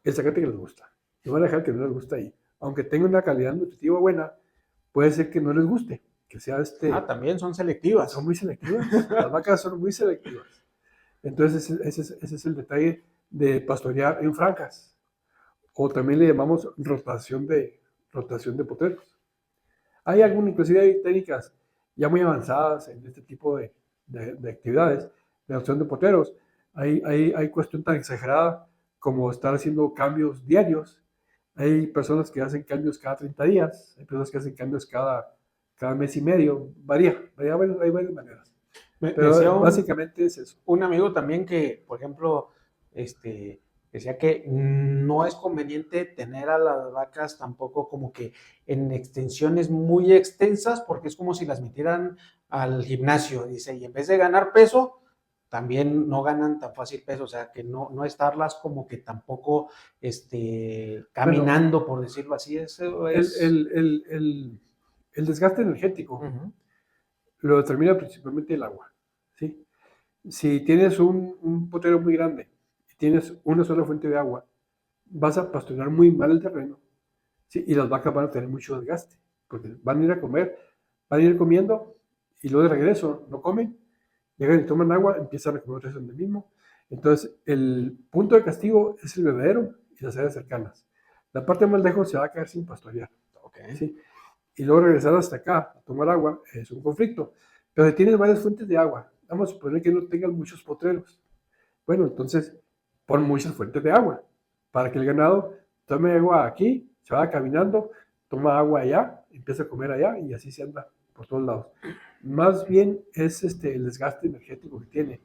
el zacate que les gusta y van a dejar que no les gusta ahí. Aunque tenga una calidad nutritiva buena, puede ser que no les guste, que sea También son selectivas. Son muy selectivas. Las vacas son muy selectivas. Entonces ese es el detalle de pastorear en franjas. O también le llamamos rotación de potreros. Hay algunas, inclusive hay técnicas ya muy avanzadas en este tipo de actividades, de rotación de potreros. Hay cuestión tan exagerada como estar haciendo cambios diarios. Hay personas que hacen cambios cada 30 días, hay personas que hacen cambios cada mes y medio. Varía, hay varias maneras. Pero básicamente es eso. Un amigo también que, por ejemplo, decía que no es conveniente tener a las vacas tampoco como que en extensiones muy extensas, porque es como si las metieran al gimnasio, dice, y en vez de ganar peso, también no ganan tan fácil peso, o sea, que no estarlas como que tampoco caminando, por decirlo así. Eso es... El desgaste energético lo determina principalmente el agua. ¿Sí? Si tienes un potrero muy grande y tienes una sola fuente de agua, vas a pastorear muy mal el terreno, ¿sí? Y las vacas van a tener mucho desgaste, porque van a ir a comer, van a ir comiendo y luego de regreso no comen, llegan y toman agua, empiezan a comer otra vez donde mismo. Entonces, el punto de castigo es el bebedero y las áreas cercanas. La parte más lejos se va a quedar sin pastorear. ¿Sí? Y luego regresar hasta acá a tomar agua es un conflicto. Pero si tienes varias fuentes de agua, vamos a suponer que no tengan muchos potreros. Bueno, entonces pon muchas fuentes de agua para que el ganado tome agua aquí, se vaya caminando, toma agua allá, empieza a comer allá y así se anda por todos lados. Más bien es el desgaste energético que tiene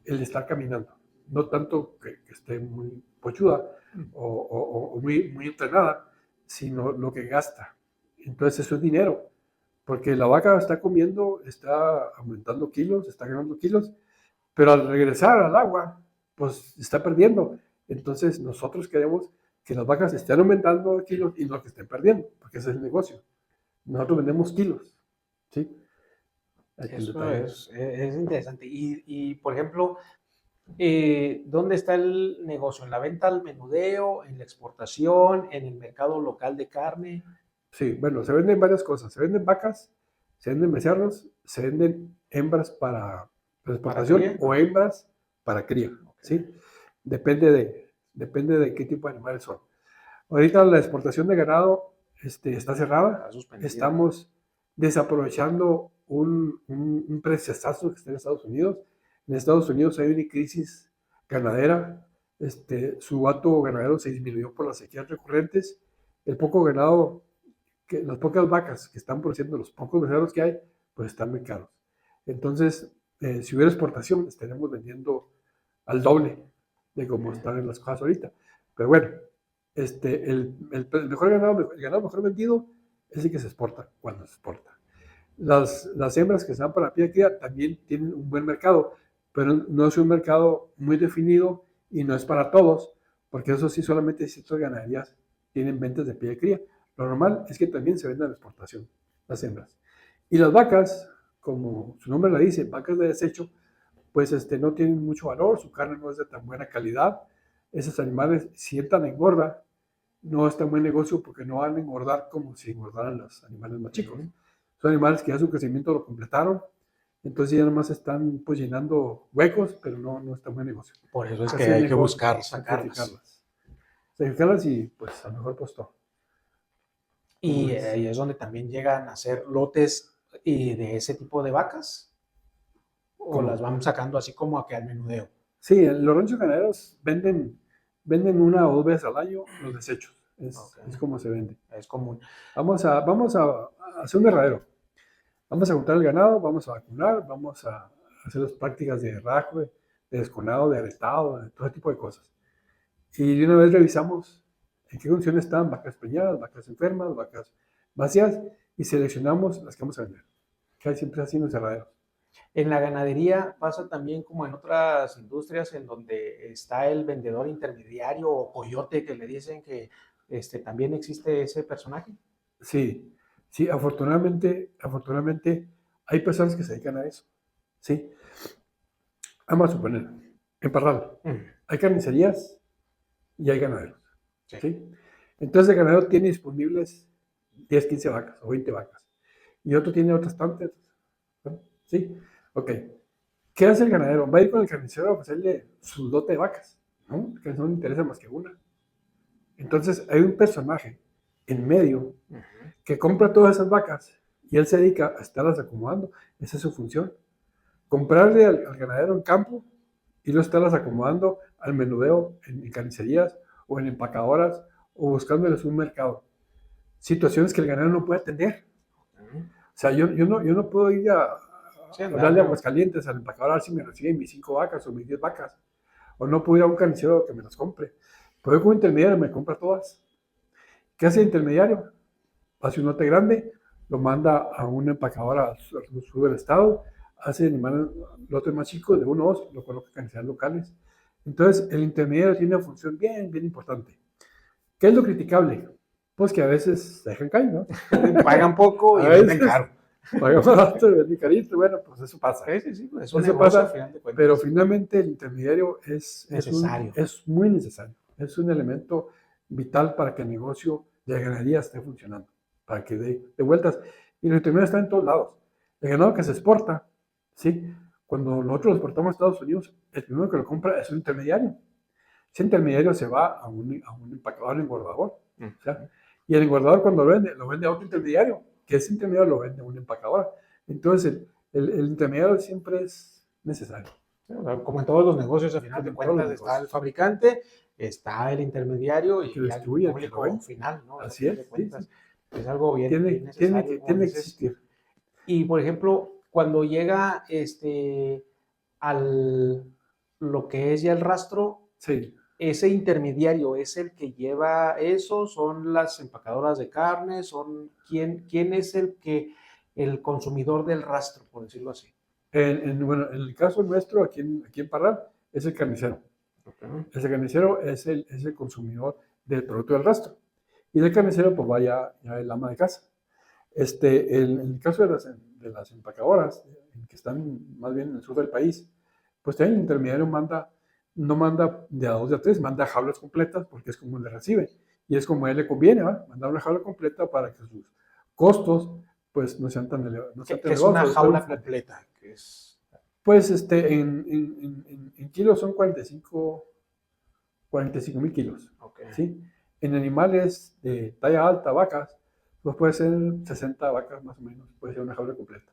el estar caminando. No tanto que esté muy pochuda o muy entrenada, sino lo que gasta. Entonces eso es dinero, porque la vaca está comiendo, está aumentando kilos, está ganando kilos, pero al regresar al agua, pues está perdiendo. Entonces nosotros queremos que las vacas estén aumentando kilos y no que estén perdiendo, porque ese es el negocio. Nosotros vendemos kilos, ¿sí? Eso es interesante. Y, por ejemplo, ¿dónde está el negocio? ¿En la venta al menudeo, en la exportación, en el mercado local de carne? Sí, bueno, se venden varias cosas. Se venden vacas, se venden becerros, se venden hembras para exportación o hembras para cría, ¿sí? Depende de qué tipo de animales son. Ahorita la exportación de ganado está cerrada. Estamos desaprovechando un preciazazo que está en Estados Unidos. En Estados Unidos hay una crisis ganadera. Su hato ganadero se disminuyó por las sequías recurrentes. El poco ganado, las pocas vacas que están produciendo, los pocos becerros que hay, pues están muy caros. Entonces, si hubiera exportación, estaríamos vendiendo al doble de como están las cosas ahorita. Pero bueno, el mejor ganado, el ganado mejor vendido es el que se exporta cuando se exporta. Las hembras que se dan para la pie de cría también tienen un buen mercado, pero no es un mercado muy definido y no es para todos, porque eso sí, solamente ciertas ganaderías tienen ventas de pie de cría. Lo normal es que también se vendan a la exportación, las hembras. Y las vacas, como su nombre la dice, vacas de desecho, pues no tienen mucho valor, su carne no es de tan buena calidad. Esos animales, si entran en engorda, no es tan buen negocio porque no van a engordar como si engordaran los animales más chicos. Ujú. Son animales que ya su crecimiento lo completaron, entonces ya nomás están pues llenando huecos, pero no es tan buen negocio. Por eso es que Casi es hay que mejor buscar sacarlas. sacrificarlas. Sacrificarlas y pues a lo mejor puesto. Y ahí es donde también llegan a hacer lotes y de ese tipo de vacas. O ¿Cómo? las vamos sacando así como a que al menudeo. Sí, los ranchos ganaderos venden una o dos veces al año los desechos. Ok. Es como se vende. Es común. Vamos a hacer un derradero. Vamos a juntar el ganado, vamos a vacunar, vamos a hacer las prácticas de rajo, de desconado, de arestado, de todo tipo de cosas. Y de una vez revisamos en qué condiciones están vacas preñadas, vacas enfermas, vacas vacías y seleccionamos las que vamos a vender. Casi siempre así en los derraderos. En la ganadería pasa también como en otras industrias en donde está el vendedor intermediario o coyote que le dicen que también existe ese personaje. Sí, sí, afortunadamente hay personas que se dedican a eso. Sí, vamos a suponer, en Parral hay carnicerías y hay ganaderos. Sí. ¿Sí? Entonces el ganadero tiene disponibles 10, 15 vacas o 20 vacas y otro tiene otras tantas. ¿No? ¿Sí? Ok. ¿Qué hace el ganadero? Va a ir con el carnicero a ofrecerle su lote de vacas, ¿no? Que no le interesa más que una. Entonces hay un personaje en medio que compra todas esas vacas y él se dedica a estarlas acomodando. Esa es su función. Comprarle al ganadero en campo y luego estarlas acomodando al menudeo en carnicerías o en empacadoras o buscándoles un mercado. Situaciones que el ganadero no puede atender. O sea, yo no puedo ir a Sí, hablarle a andando. Aguascalientes al empacador a ver si me reciben mis 5 vacas o mis 10 vacas. O no puedo ir a un carnicero que me las compre. Pero yo como intermediario me compra todas. ¿Qué hace el intermediario? Hace un lote grande, lo manda a una empacadora al sur del estado, hace lotes más chicos de uno o dos, lo coloca en cantidades locales. Entonces, el intermediario tiene una función bien, bien importante. ¿Qué es lo criticable? Pues que a veces se dejan caer, ¿no? Pagan poco y A venden veces caro. pagan barato y venden carito, bueno, pues eso pasa. Sí, sí, sí, es un Eso negocio pasa, al final de pero cuentas. finalmente el intermediario Necesario. es muy necesario. Es un elemento vital para que el negocio de la ganadería esté funcionando, para que dé vueltas. Y los intermediarios están en todos lados. El ganado que se exporta, ¿sí? Cuando nosotros lo exportamos a Estados Unidos, el primero que lo compra es un intermediario. Ese intermediario se va a un empacador engordador. O sea, y el engordador cuando lo vende a otro intermediario, que ese intermediario lo vende a una empacadora. Entonces, el intermediario siempre es necesario. Como en todos los negocios, al final Como de en todos los cuentas, está el negocios. fabricante, está el intermediario El que y lo ya el distribuye, el que lo público vende. final, ¿no? Al Así final de es, sí, cuentas, sí. es algo bien, Tiene, bien tiene necesario, que, como tiene que dices. existir. Y, por ejemplo, cuando llega al lo que es ya el rastro, Sí. ese intermediario es el que lleva eso, son las empacadoras de carne, son quién es el consumidor del rastro, por decirlo así. Bueno, en el caso nuestro, aquí en Parral, es el carnicero. Okay. Ese carnicero es el consumidor del producto del rastro. Y del carnicero, pues va ya el ama de casa. En el caso de las empacadoras, que están más bien en el sur del país, pues también el intermediario no manda de a dos, de a tres, manda jaulas completas porque es como le recibe. Y es como a él le conviene, ¿va? Mandar una jaula completa para que sus costos pues no sean tan Que es elevados, una sobre todo en jaula flete. completa, que es... Pues en kilos son 45,000 kilos, Okay. ¿sí? En animales de talla alta, vacas, pues puede ser 60 vacas más o menos, puede ser una jaula completa.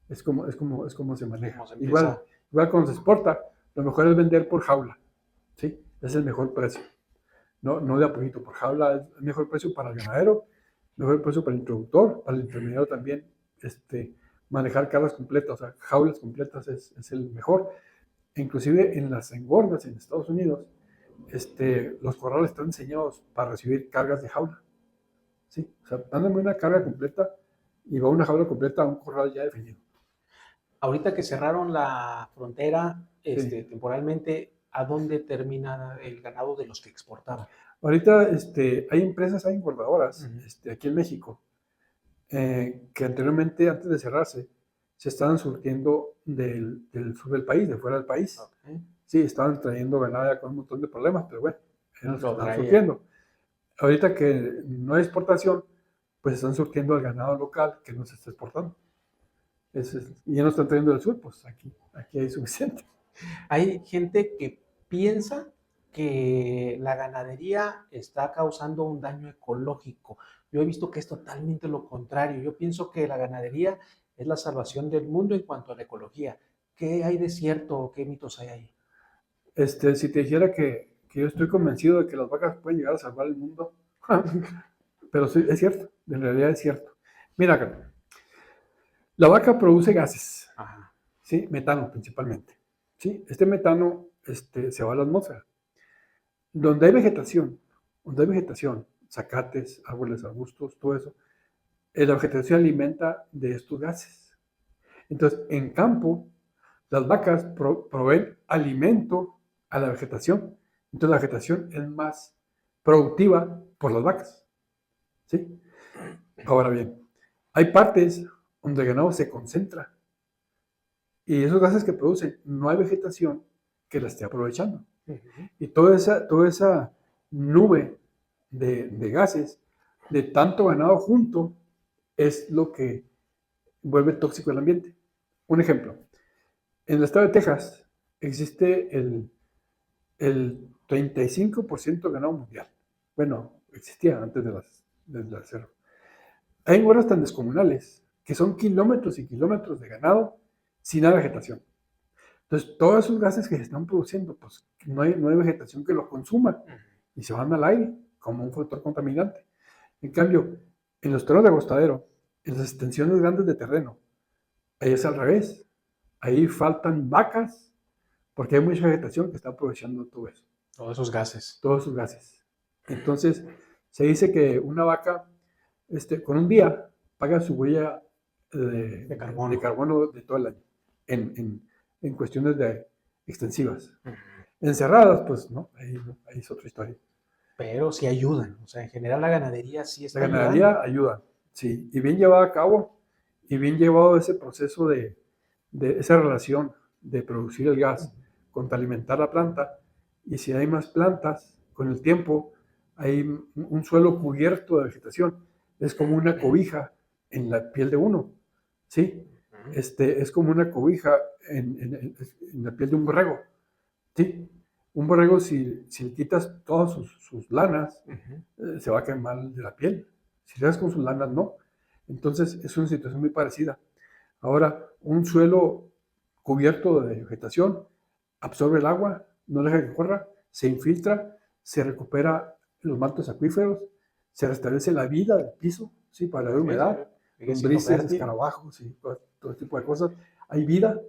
Es como se maneja. Como se Igual, empieza. igual cuando se exporta, lo mejor es vender por jaula, ¿sí? Es el mejor precio. No de a poquito, por jaula es el mejor precio para el ganadero, mejor precio para el introductor, para el intermediario también. Manejar cargas completas, o sea, jaulas completas es el mejor. Inclusive en las engordas en Estados Unidos, los corrales están diseñados para recibir cargas de jaula. ¿Sí? O sea, dándome una carga completa y va una jaula completa a un corral ya definido. Ahorita que cerraron la frontera Sí. temporalmente, ¿a dónde termina el ganado de los que exportaban? Ahorita hay engordadoras Uh-huh. aquí en México que anteriormente, antes de cerrarse, se estaban surtiendo del sur del país, de fuera del país. Okay. Sí, estaban trayendo ganado ya con un montón de problemas, pero bueno, eran los que Lo estaban traía. surtiendo. ahorita que no hay exportación, pues están surtiendo al ganado local que no se está exportando. Y ya no están trayendo del sur, pues aquí hay suficiente. Hay gente que piensa que la ganadería está causando un daño ecológico. Yo he visto que es totalmente lo contrario. Yo pienso que la ganadería es la salvación del mundo en cuanto a la ecología. ¿Qué hay de cierto o qué mitos hay ahí? Si te dijera que yo estoy convencido de que las vacas pueden llegar a salvar el mundo, pero sí, es cierto, en realidad es cierto. Mira, Carmen, la vaca produce gases, Ajá. ¿sí? Metano principalmente. ¿Sí? Este metano se va a la atmósfera. Donde hay vegetación, zacates, árboles, arbustos, todo eso, la vegetación alimenta de estos gases. Entonces, en campo, las vacas proveen alimento a la vegetación. Entonces, la vegetación es más productiva por las vacas. ¿Sí? Ahora bien, hay partes donde el ganado se concentra y esos gases que producen, no hay vegetación que la esté aprovechando. Y toda esa nube de gases, de tanto ganado junto, es lo que vuelve tóxico el ambiente. Un ejemplo, en el estado de Texas existe el 35% de ganado mundial. Bueno, existía antes del acero. Hay lugares tan descomunales que son kilómetros y kilómetros de ganado sin nada de vegetación. Entonces, todos esos gases que se están produciendo, pues no hay vegetación que los consuma y se van al aire como un factor contaminante. En cambio, en los terrenos de agostadero, en las extensiones grandes de terreno, ahí es al revés. Ahí faltan vacas porque hay mucha vegetación que está aprovechando todo eso, Todos esos gases. todos esos gases. Entonces, se dice que una vaca con un día paga su huella de carbono de todo el año en cuestiones extensivas. Encerradas, pues no, ahí es otra historia. Pero sí ayudan. O sea, en general la ganadería sí está La ayudando. ganadería ayuda, sí, y bien llevada a cabo, y bien llevado ese proceso de esa relación de producir el gas contra alimentar la planta, y si hay más plantas, con el tiempo hay un suelo cubierto de vegetación, es como una cobija en la piel de uno, ¿sí? Es como una cobija en la piel de un borrego, ¿sí? Un borrego, si le quitas todas sus lanas, se va a quemar de la piel. Si le das con sus lanas, no. Entonces, es una situación muy parecida. Ahora, un suelo cubierto de vegetación absorbe el agua, no deja que corra, se infiltra, se recupera los mantos acuíferos, se restablece la vida del piso, ¿sí? Para la humedad, lombrices, escarabajos y todo tipo de cosas. Hay vida,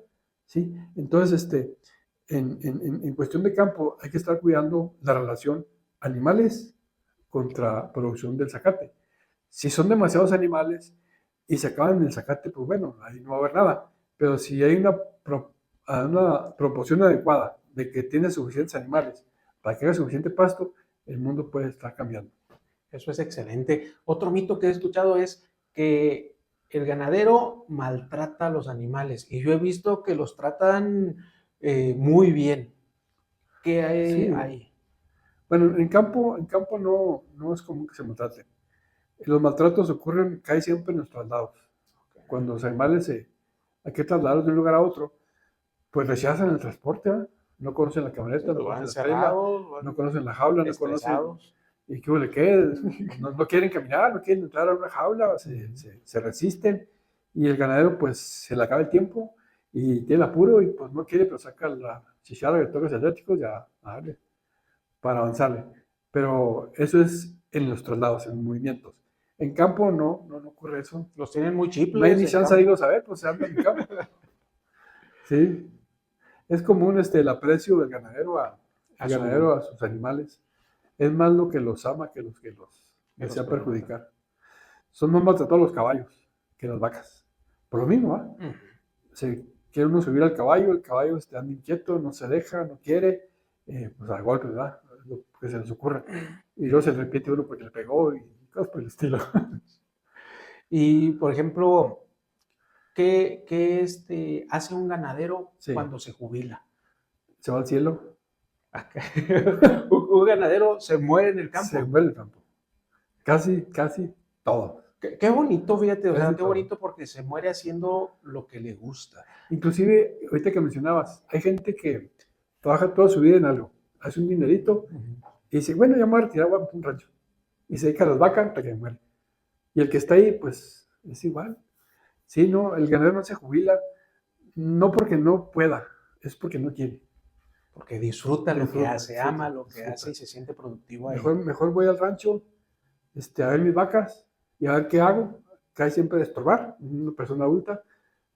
¿sí? Entonces, en cuestión de campo hay que estar cuidando la relación animales contra producción del zacate. Si son demasiados animales y se acaban el zacate, pues bueno, ahí no va a haber nada. Pero si hay una proporción adecuada de que tiene suficientes animales para que haya suficiente pasto, el mundo puede estar cambiando. Eso es excelente. Otro mito que he escuchado es que el ganadero maltrata a los animales y yo he visto que los tratan muy bien. ¿Qué hay Sí. ahí? Bueno, en campo no es común que se maltraten. Los maltratos ocurren casi siempre en los traslados. Cuando los animales hay que trasladarlos de un lugar a otro, pues rechazan el transporte, ¿eh? No conocen la camioneta, no conocen la trailer, no conocen la jaula, no conocen. ¿Y qué le qué? No quieren caminar, no quieren entrar a una jaula, se resisten. Y el ganadero, pues, se le acaba el tiempo y tiene apuro y, pues, no quiere, pero saca la chicharra de toques eléctricos ya para avanzarle. Pero eso es en los traslados, en los movimientos. En campo no ocurre eso. Los tienen muy chiples. No hay ni chance de irlos a ver, pues se andan en campo. Sí. Es común el aprecio del ganadero a sus animales. Es más lo que los ama que los desea perjudicar. Son más maltratados los caballos que las vacas. Por lo mismo, ¿eh? Se quiere uno subir al caballo, el caballo anda inquieto, no se deja, no quiere, pues a golpes, ¿verdad? Lo que se les ocurre. Y luego se repite uno porque le pegó y cosas por el estilo. Y, por ejemplo, ¿qué hace un ganadero cuando se jubila? Se va al cielo. Un ganadero se muere en el campo. Se muere en el campo. casi todo. Qué bonito, fíjate, o sea, Casi qué todo. bonito porque se muere haciendo lo que le gusta. Inclusive, ahorita que mencionabas, hay gente que trabaja toda su vida en algo, hace un dinerito y dice, bueno, ya me voy a retirar, voy a montar un rancho. Y se dedica a las vacas hasta que muere. Y el que está ahí, pues, es igual. Sí, no, el ganadero no se jubila, no porque no pueda, es porque no quiere. Porque disfruta lo que hace, Disfruta, ama lo que disfruta. hace y se siente productivo ahí. Mejor voy al rancho, a ver mis vacas y a ver qué hago. Cae siempre de estorbar, una persona adulta,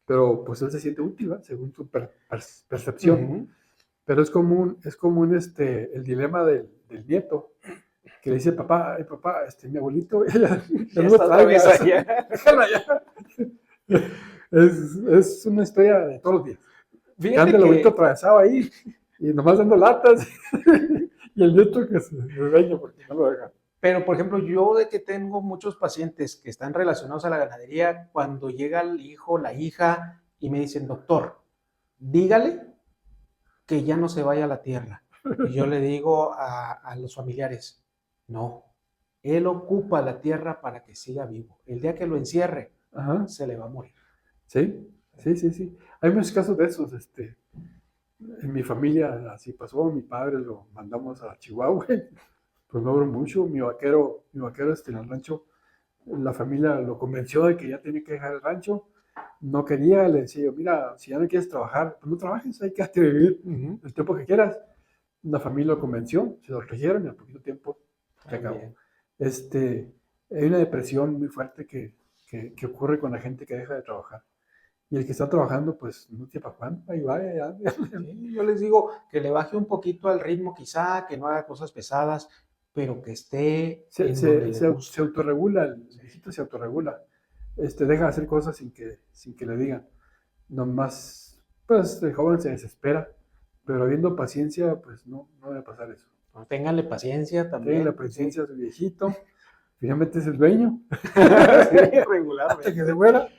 pero pues él se siente útil, ¿verdad? Según su percepción. Pero es común el dilema del nieto, que le dice, papá, ay, papá, mi abuelito, ya no lo traigas, déjalo allá. Es una historia de todos los días. Fíjate Anda el que, abuelito atravesado ahí y nomás dando latas y el nieto que se regaña porque no lo deja. pero por ejemplo, yo de que tengo muchos pacientes que están relacionados a la ganadería, cuando llega el hijo, la hija, y me dicen, doctor, dígale que ya no se vaya a la tierra. Y yo le digo a los familiares, no, él ocupa la tierra para que siga vivo. El día que lo encierre, Ajá. se le va a morir. Sí. Hay muchos casos de esos. En mi familia así pasó. Mi padre lo mandamos a Chihuahua. Pues no duró mucho. Mi vaquero en el rancho, la familia lo convenció de que ya tenía que dejar el rancho. No quería, le decía yo, mira, si ya no quieres trabajar, pues no trabajes, hay que vivir el tiempo que quieras. La familia lo convenció, se lo trajeron y al poquito tiempo se acabó. Hay una depresión muy fuerte que ocurre con la gente que deja de trabajar. Y el que está trabajando, pues no tiene para cuándo, ahí va, ya. Sí, yo les digo que le baje un poquito al ritmo quizá, que no haga cosas pesadas, pero que esté en donde le gusta. Se autorregula, el viejito se autorregula. Deja de hacer cosas sin que le digan. Nomás, pues el joven se desespera, pero habiendo paciencia, pues no debe pasar eso. No, ténganle paciencia también. Ténganle paciencia a su viejito. Finalmente es el dueño. Sí, regularmente. Hasta que se muera.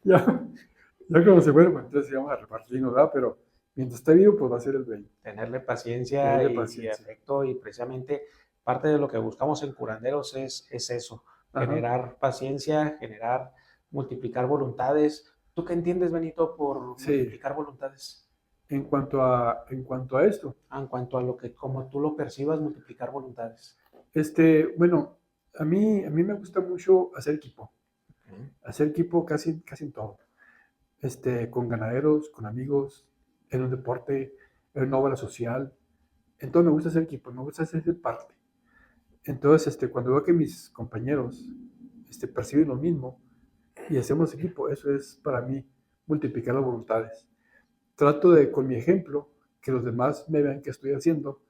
Ya cuando se muere, pues entonces se llama a repartirnos, ¿verdad? Pero mientras esté vivo, pues va a ser el dueño. Tenerle paciencia y afecto, y precisamente parte de lo que buscamos en curanderos es eso, generar paciencia, multiplicar voluntades. ¿Tú qué entiendes, Benito, por multiplicar voluntades? En cuanto a esto. En cuanto a lo que, como tú lo percibas, multiplicar voluntades. Bueno, a mí me gusta mucho hacer equipo. Hacer equipo casi en todo. Con ganaderos, con amigos, en un deporte, en una obra social. Entonces me gusta hacer equipo, me gusta hacer parte. Entonces, cuando veo que mis compañeros perciben lo mismo y hacemos equipo, eso es para mí multiplicar las voluntades. Trato de, con mi ejemplo, que los demás me vean qué estoy haciendo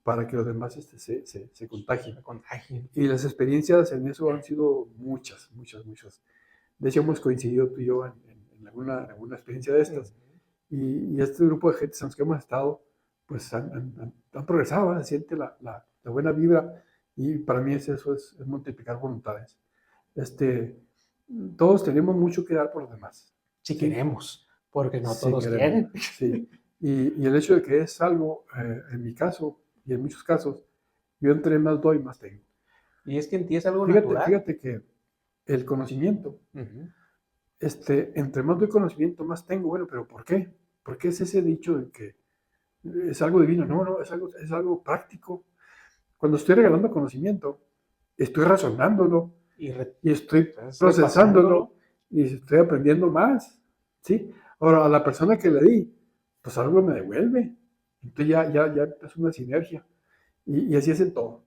para que los demás se contagien. Y las experiencias en eso han sido muchas. De hecho, hemos coincidido tú y yo en alguna experiencia de estas. Y este grupo de gente en los que hemos estado, pues han progresado, se siente la buena vibra. Y para mí eso es multiplicar voluntades. Todos tenemos mucho que dar por los demás. Si queremos, porque no todos quieren. Sí. Y el hecho de que es algo, en mi caso y en muchos casos, yo entre más doy, más tengo. Y es que en ti es algo natural. Fíjate que el conocimiento, entre más doy conocimiento, más tengo. Bueno, pero ¿por qué? ¿Por qué es ese dicho de que es algo divino? No, es algo práctico. Cuando estoy regalando conocimiento, estoy razonándolo y estoy procesándolo y estoy aprendiendo más, ¿sí? Ahora, a la persona que le di, pues algo me devuelve. Entonces ya es una sinergia. Y así es en todo,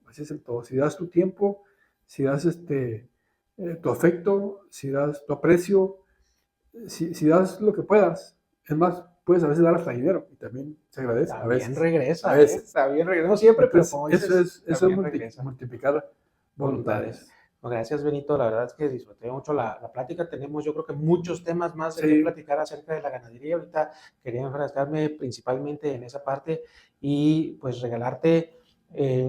Si das tu tiempo, si das tu afecto, si das tu aprecio, si das lo que puedas. Es más, puedes a veces dar hasta dinero y también se agradece. También regresa. A veces. También regresa. No siempre, pero como dices, eso es multiplicar voluntades. No, gracias, Benito. La verdad es que disfruté mucho la plática. Tenemos, yo creo que muchos temas más de que platicar acerca de la ganadería. Ahorita quería enfrascarme principalmente en esa parte y pues regalarte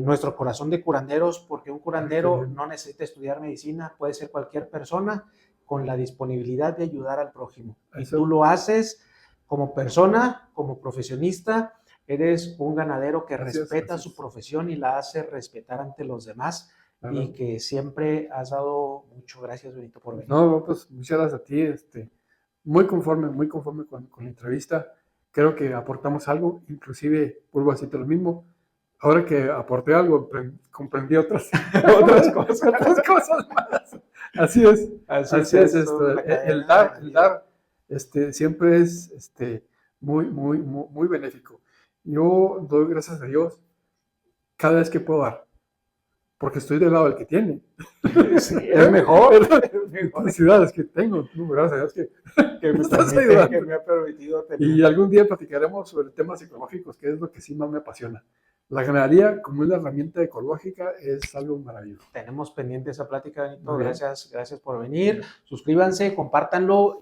nuestro corazón de curanderos, porque un curandero no necesita estudiar medicina, puede ser cualquier persona con la disponibilidad de ayudar al prójimo. Y tú lo haces como persona, como profesionista. Eres un ganadero que respeta su profesión y la hace respetar ante los demás. Claro. y que siempre has dado mucho. Gracias, Benito, por venir. No, pues muchas gracias a ti. Muy conforme con la entrevista. Creo que aportamos algo, inclusive vuelvo a decirte lo mismo. Ahora que aporté algo, comprendí otras cosas más. Así es. Así es esto. El dar siempre es muy benéfico. Yo doy gracias a Dios cada vez que puedo dar, porque estoy del lado del que tiene. Sí, es mejor. Felicidades que tengo, gracias a Dios que me estás Que ayudando. me ha permitido tener. Y algún día platicaremos sobre temas ecológicos, que es lo que sí más me apasiona. La ganadería como una herramienta ecológica es algo maravilloso. Tenemos pendiente esa plática, Benito. Muy bien. Gracias por venir. Suscríbanse, compártanlo.